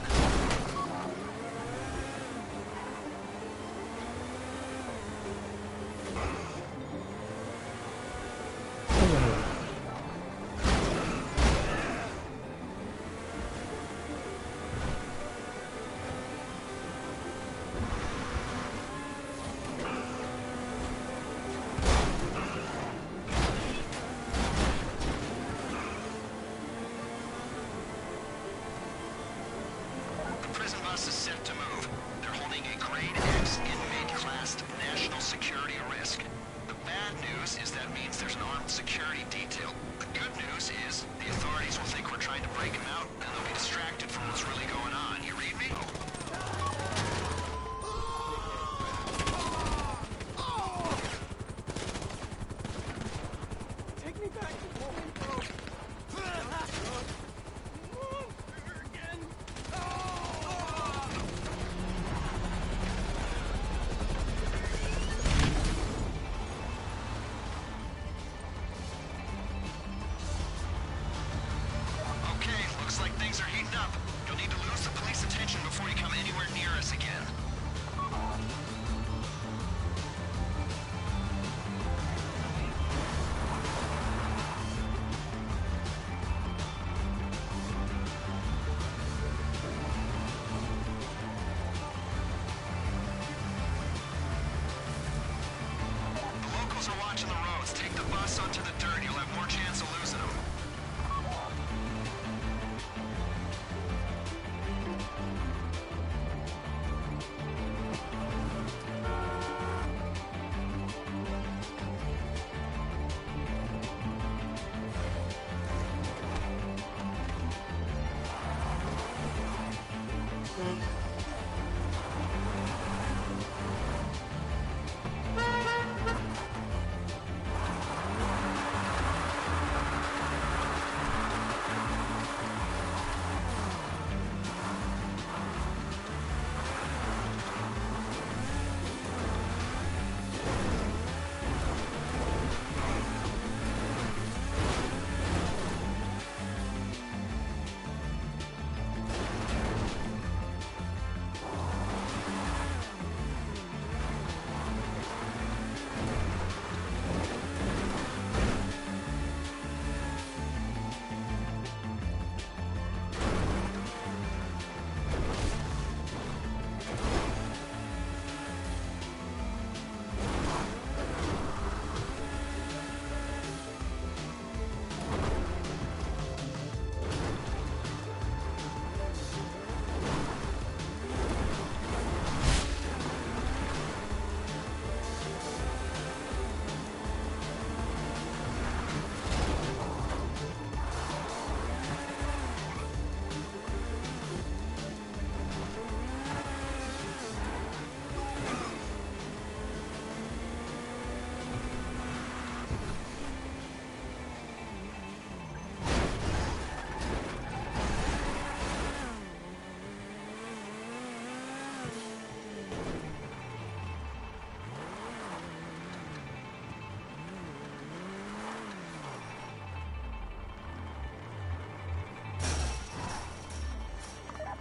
things are heating up. You'll need to lose the police attention before you come anywhere near us again. The locals are watching the roads. Take the bus onto the dirt. You'll have more chance of losing them.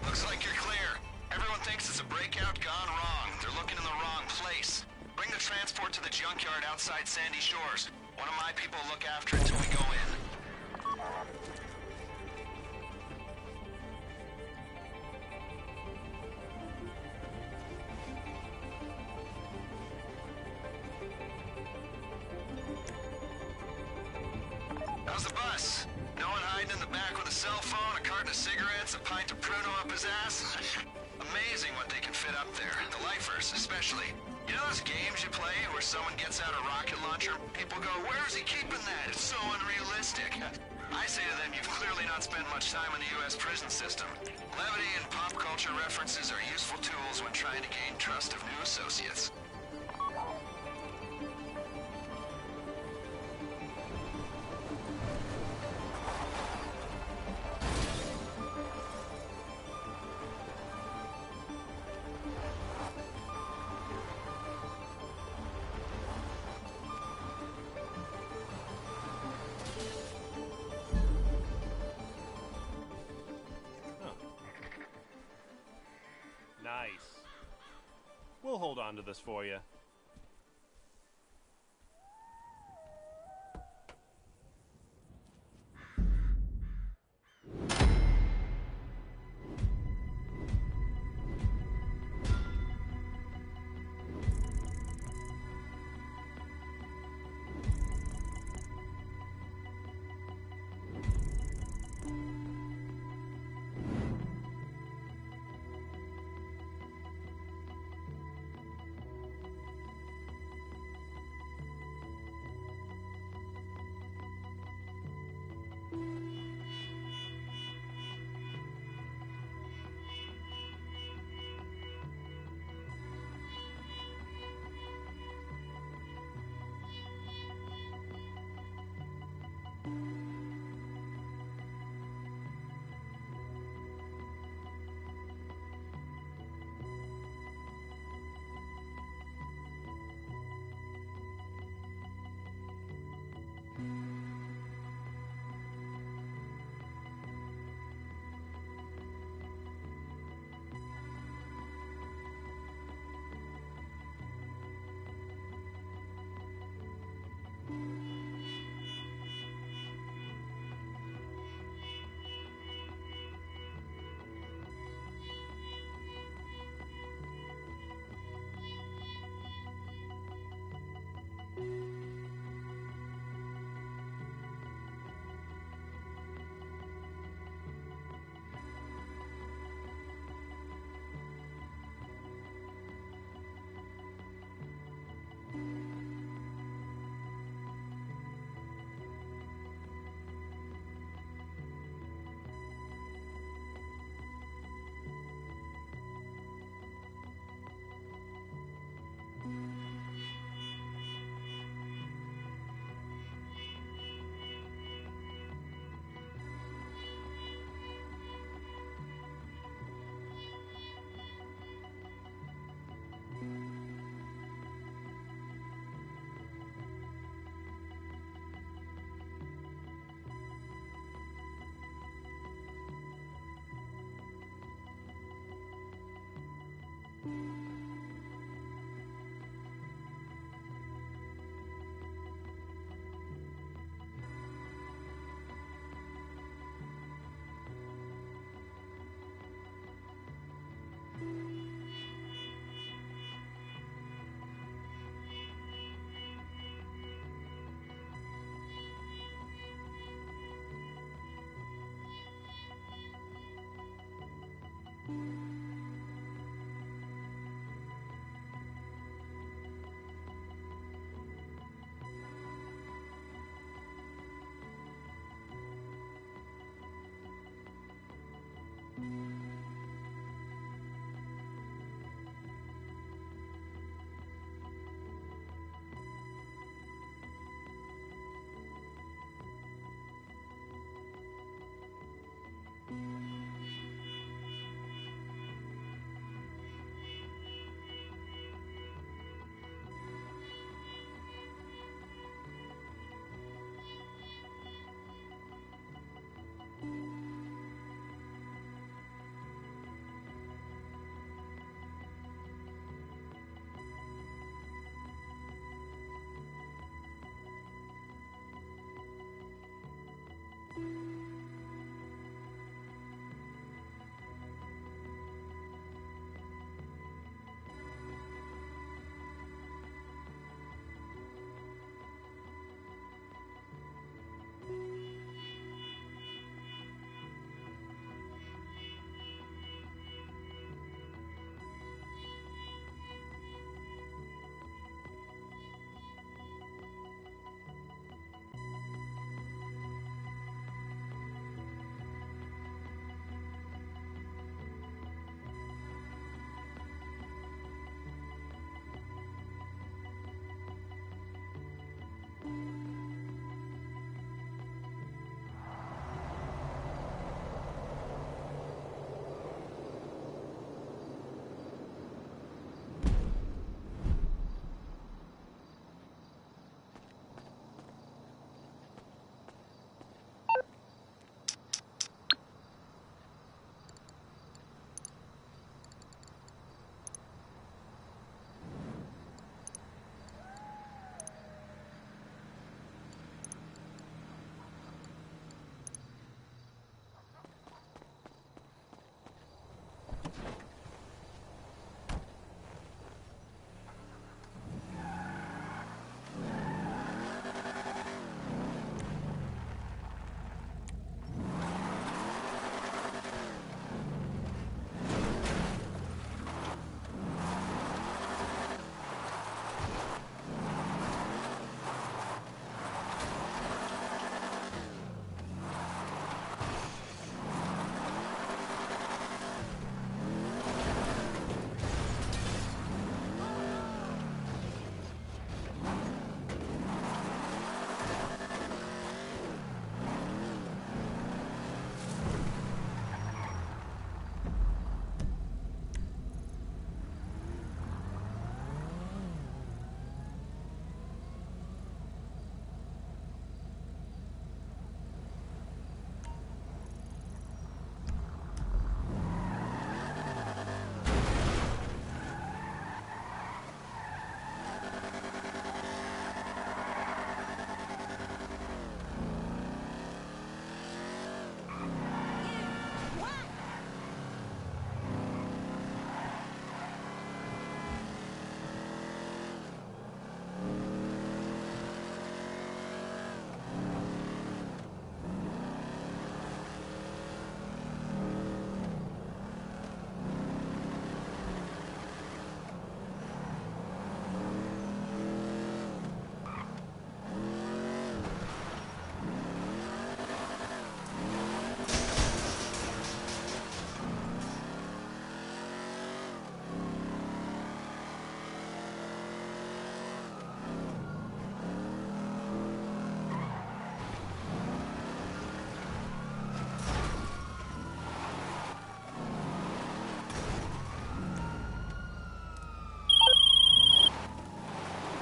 Looks like you're clear. Everyone thinks it's a breakout gone wrong. They're looking in the wrong place. Bring the transport to the junkyard outside Sandy Shores. One of my people will look after it till we go in. How's the bus? No one hiding in the back with a cell phone, a carton of cigarettes, a pint of Pruno up his ass? Amazing what they can fit up there. The lifers, especially. You know those games you play where someone gets out a rocket launcher? People go, where is he keeping that? It's so unrealistic. I say to them, you've clearly not spent much time in the U.S. prison system. Levity and pop culture references are useful tools when trying to gain trust of new associates. Nice. We'll hold on to this for you.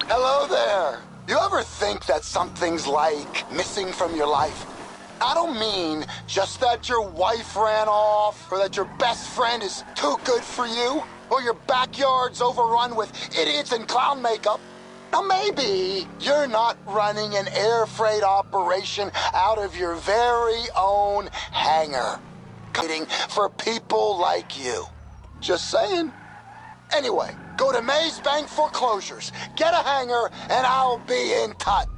Hello there. You ever think that something's like missing from your life? I don't mean just that your wife ran off, or that your best friend is too good for you, or your backyard's overrun with idiots in clown makeup. Now maybe you're not running an air freight operation out of your very own hangar, waiting for people like you. Just saying. Anyway, go to Maze Bank Foreclosures, get a hangar, and I'll be in touch.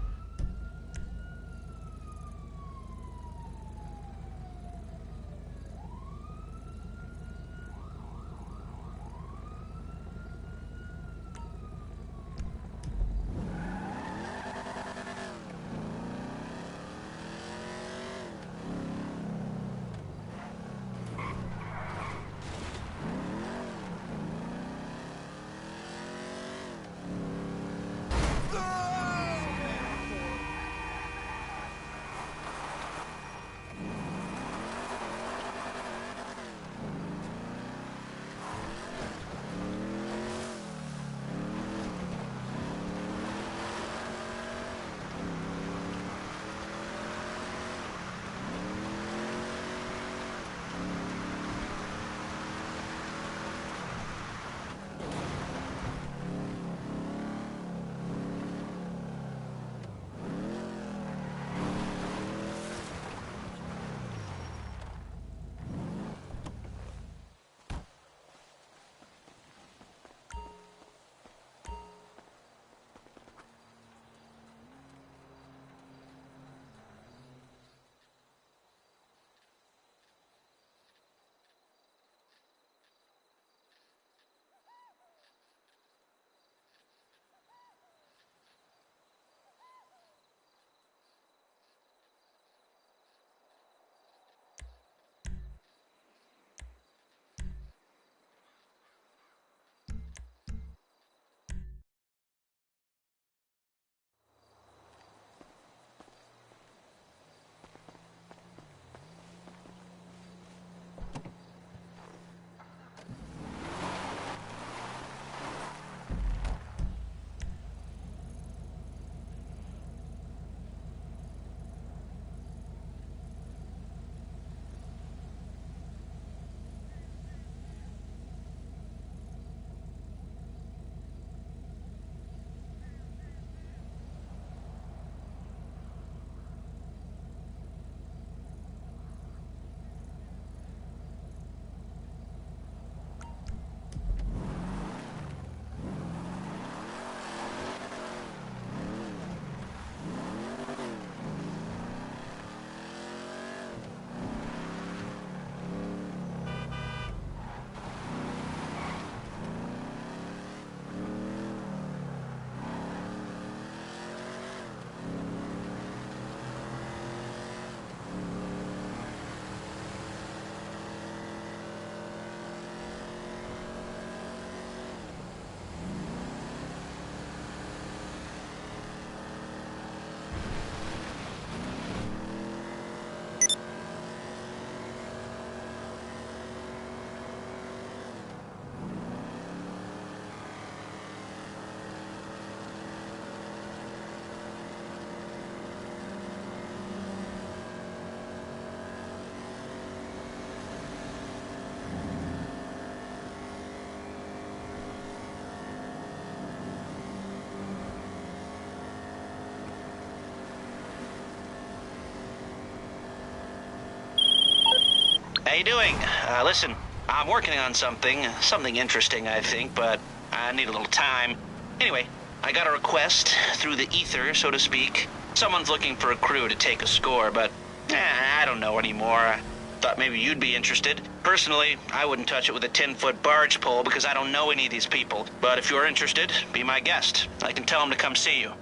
How you doing? Listen, I'm working on something interesting, I think, but I need a little time. Anyway, I got a request through the ether, so to speak. Someone's looking for a crew to take a score, but I don't know anymore. I thought maybe you'd be interested. Personally, I wouldn't touch it with a 10-foot barge pole because I don't know any of these people. But if you're interested, be my guest. I can tell them to come see you.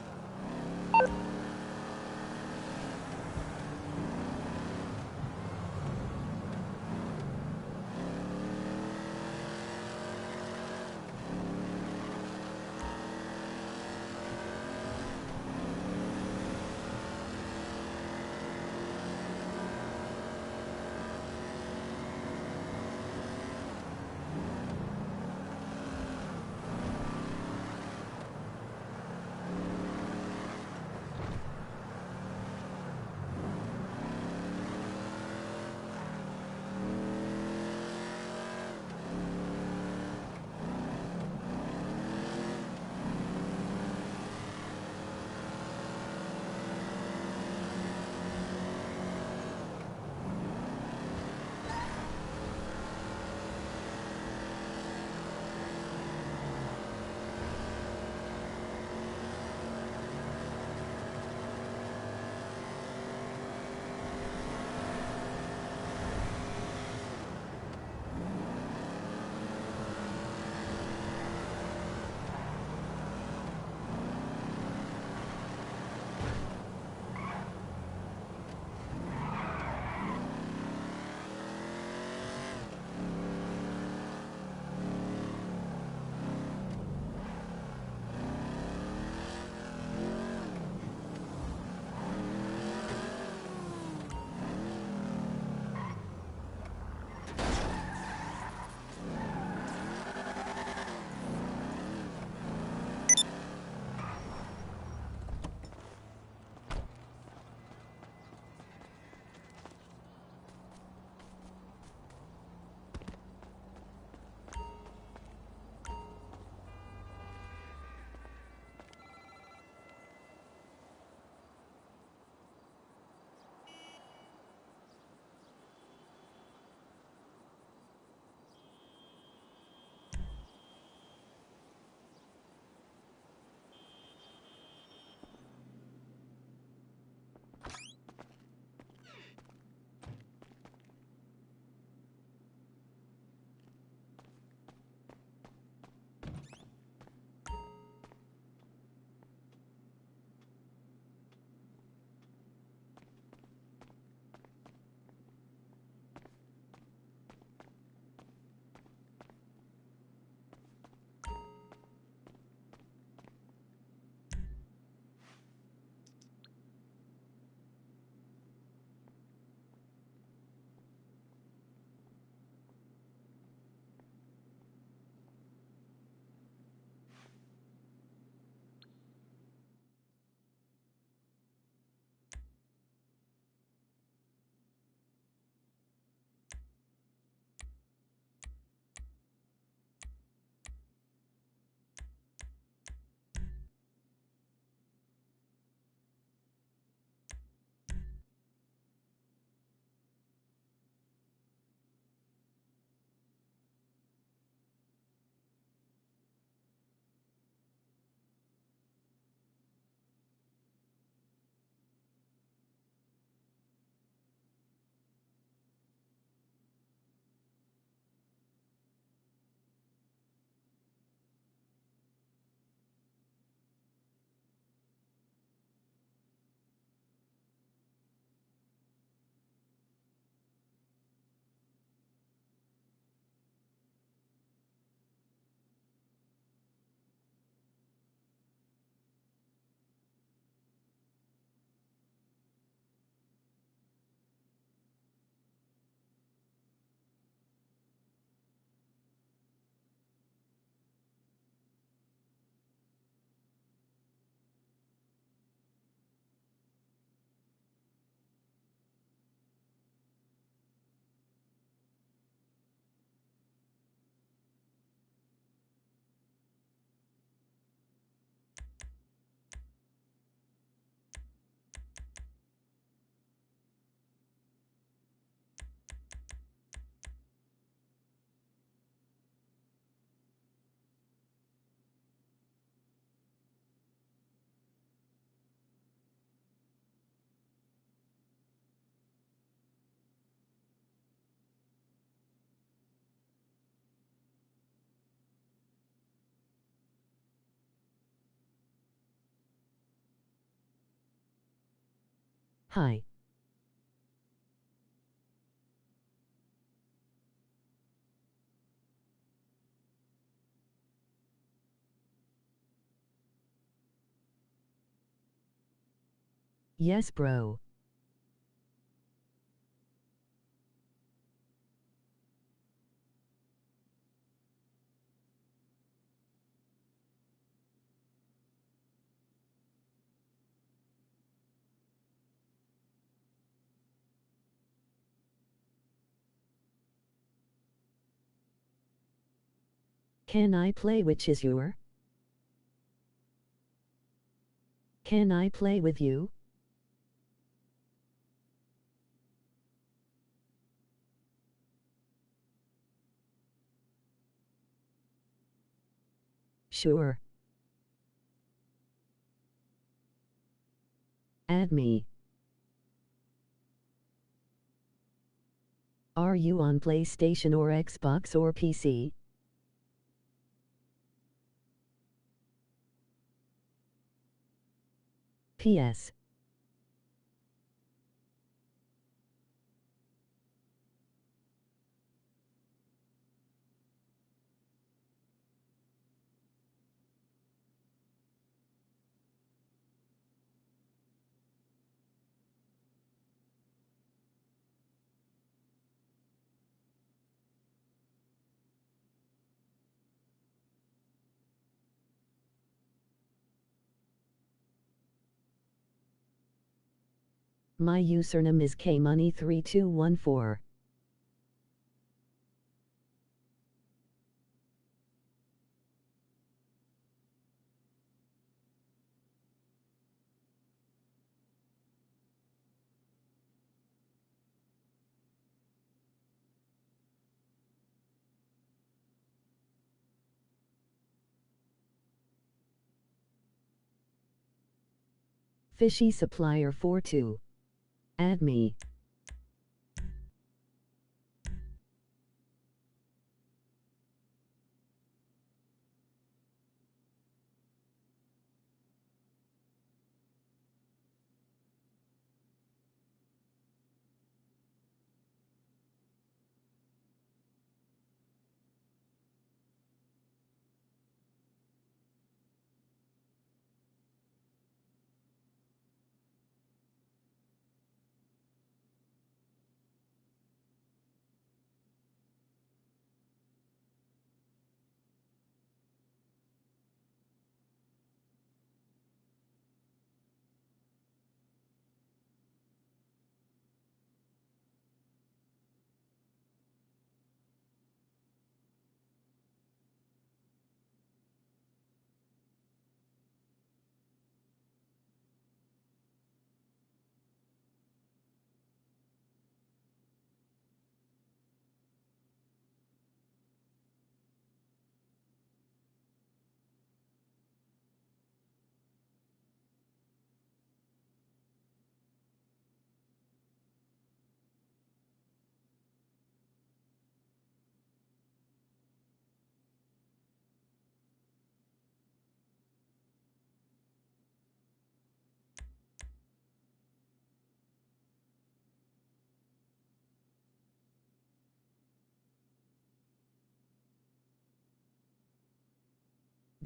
Hi. Yes, bro. Can I play which is your? Can I play with you? Sure. Add me. Are you on PlayStation or Xbox or PC? PS. My username is kmoney3214. Fishy Supplier 42. Add me.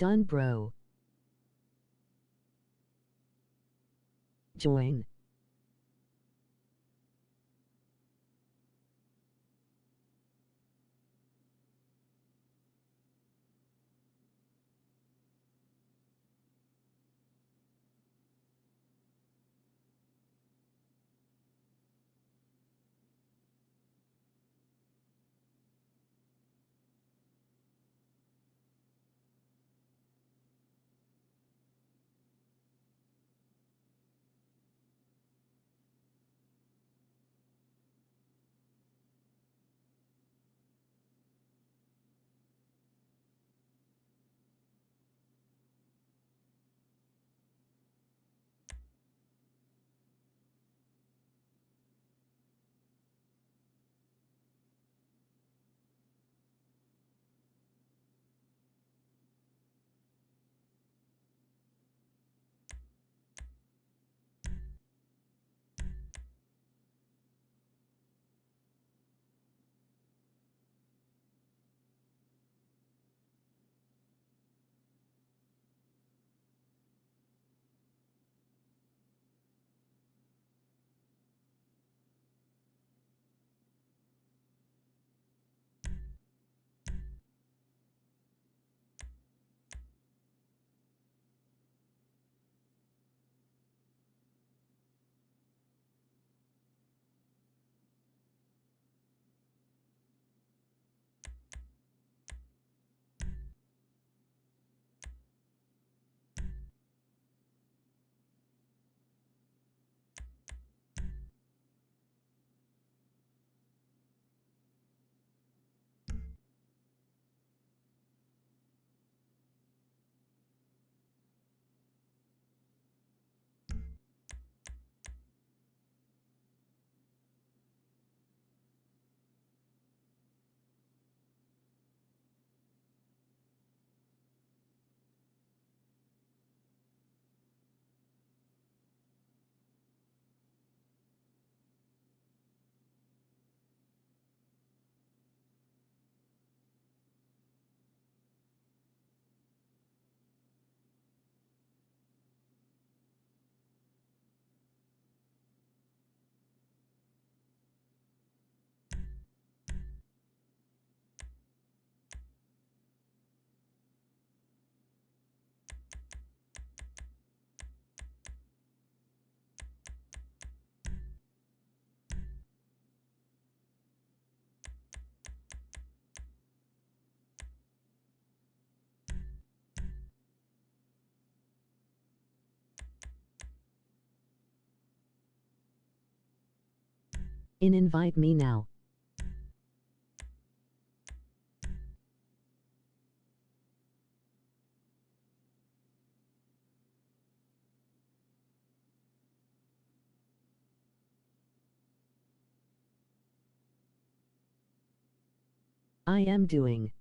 Done, bro. Join. Invite me now. I am doing.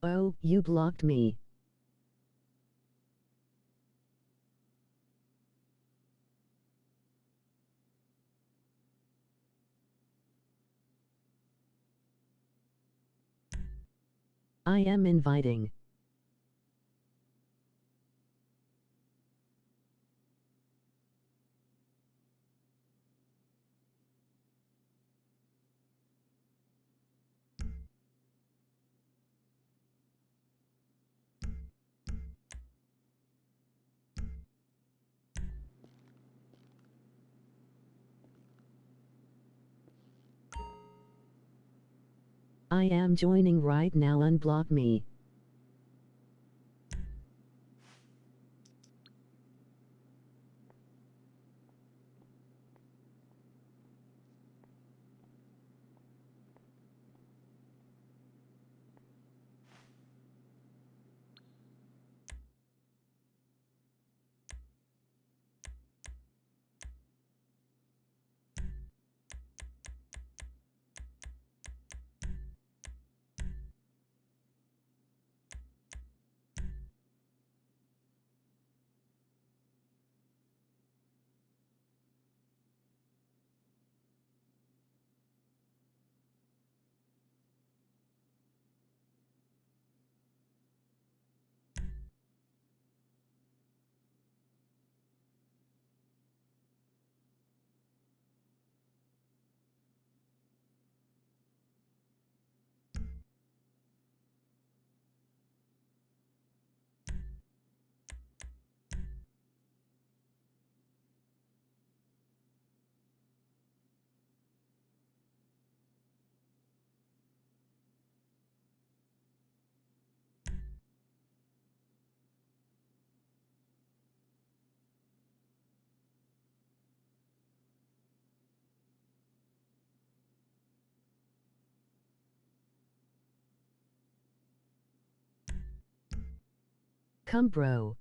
Oh, you blocked me. I am inviting. I am joining right now. Unblock me. Come, bro.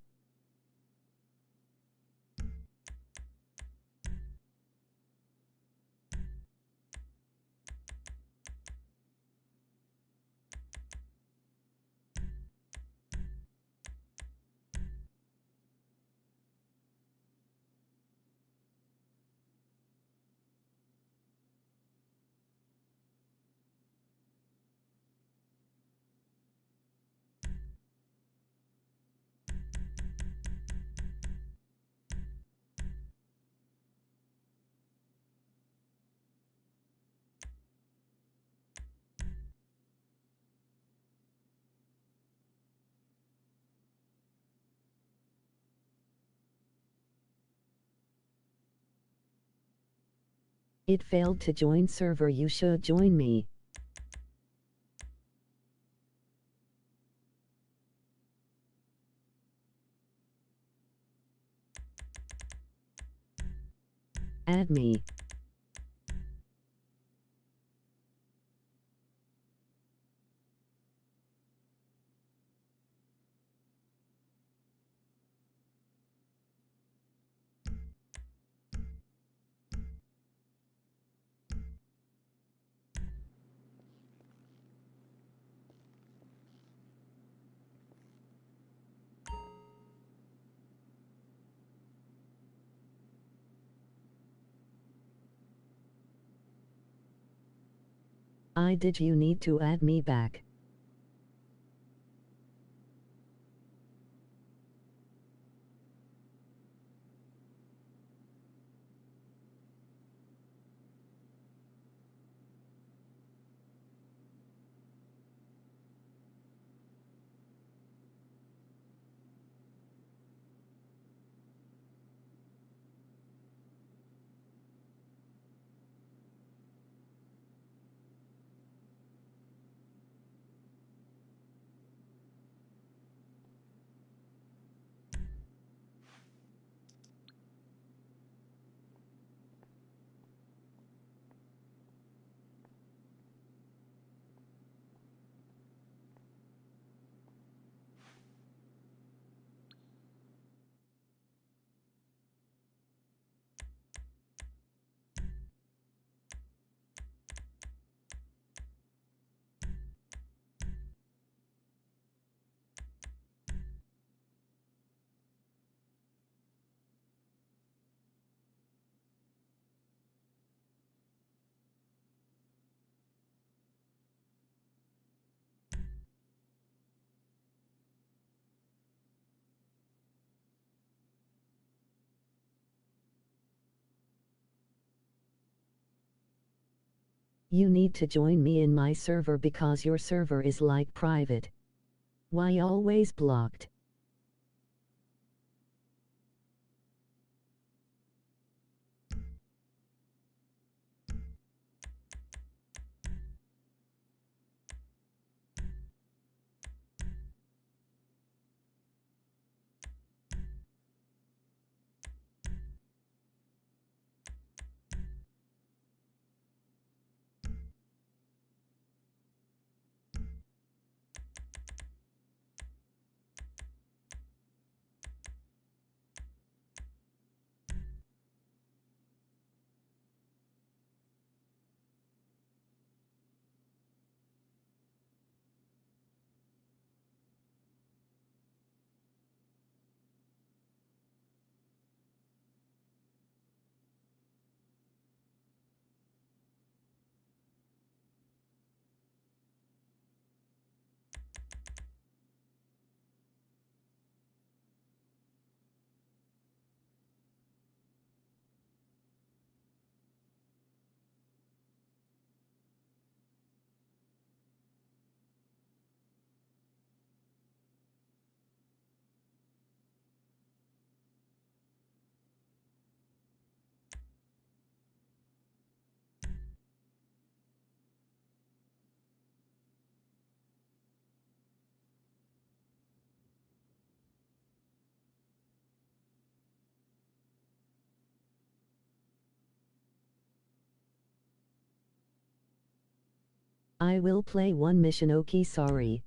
It failed to join server. You should join me. Add me. Did you need to add me back? You need to join me in my server because your server is like private. Why always blocked? I will play one mission. Okay, sorry.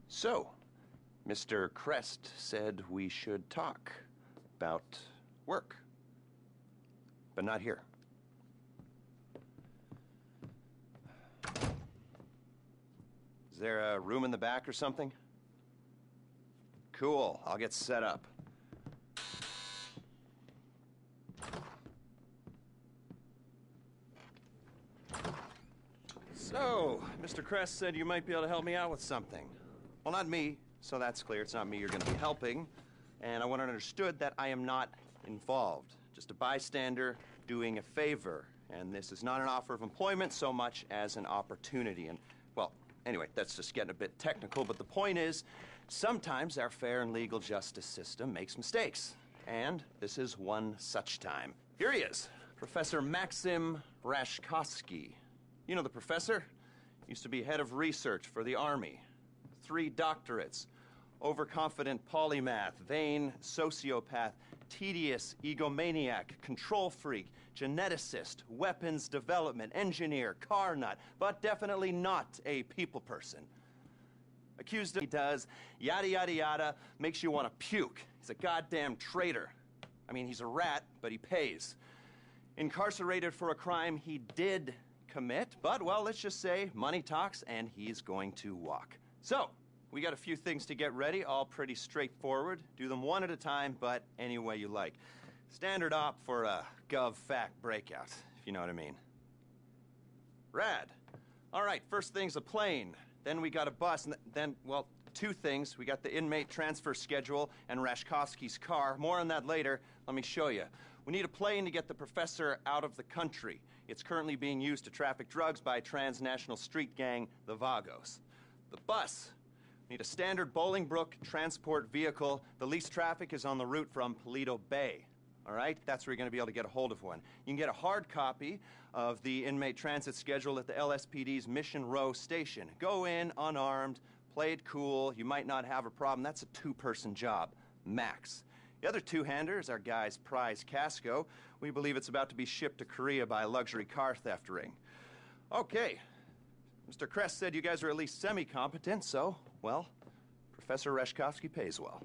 So, Mr. Crest said we should talk about work. But not here. Is there a room in the back or something? Cool, I'll get set up. So, Mr. Crest said you might be able to help me out with something. Well, not me, so that's clear. It's not me you're going to be helping. And I want it understood that I am not involved. Just a bystander doing a favor. And this is not an offer of employment so much as an opportunity. And, well, Anyway, that's just getting a bit technical, but the point is, sometimes our fair and legal justice system makes mistakes. And this is one such time. Here he is, Professor Maxim Rashkovsky. You know the professor? Used to be head of research for the Army. 3 doctorates. Overconfident polymath, vain sociopath, tedious egomaniac, control freak, geneticist, weapons development, engineer, car nut, but definitely not a people person. Accused of he does, yada yada yada, makes you want to puke. He's a goddamn traitor. I mean, he's a rat, but he pays. Incarcerated for a crime he did commit, but, well, let's just say money talks and he's going to walk. So, we got a few things to get ready, all pretty straightforward. Do them one at a time, but any way you like. Standard op for a gov-fact breakout, if you know what I mean. Rad. All right, first thing's a plane. Then we got a bus, and then, well, 2 things. We got the inmate transfer schedule and Rashkovsky's car. More on that later. Let me show you. We need a plane to get the professor out of the country. It's currently being used to traffic drugs by transnational street gang, the Vagos. The bus. Need a standard Bolingbrook transport vehicle. The least traffic is on the route from Paleto Bay. All right? That's where you're going to be able to get a hold of one. You can get a hard copy of the inmate transit schedule at the LSPD's Mission Row station. Go in unarmed, play it cool. You might not have a problem. That's a 2-person job, max. The other 2-hander is our guy's prize Casco. We believe it's about to be shipped to Korea by a luxury car theft ring. Okay. Mr. Kress said you guys are at least semi-competent, so, well, Professor Rashkovsky pays well.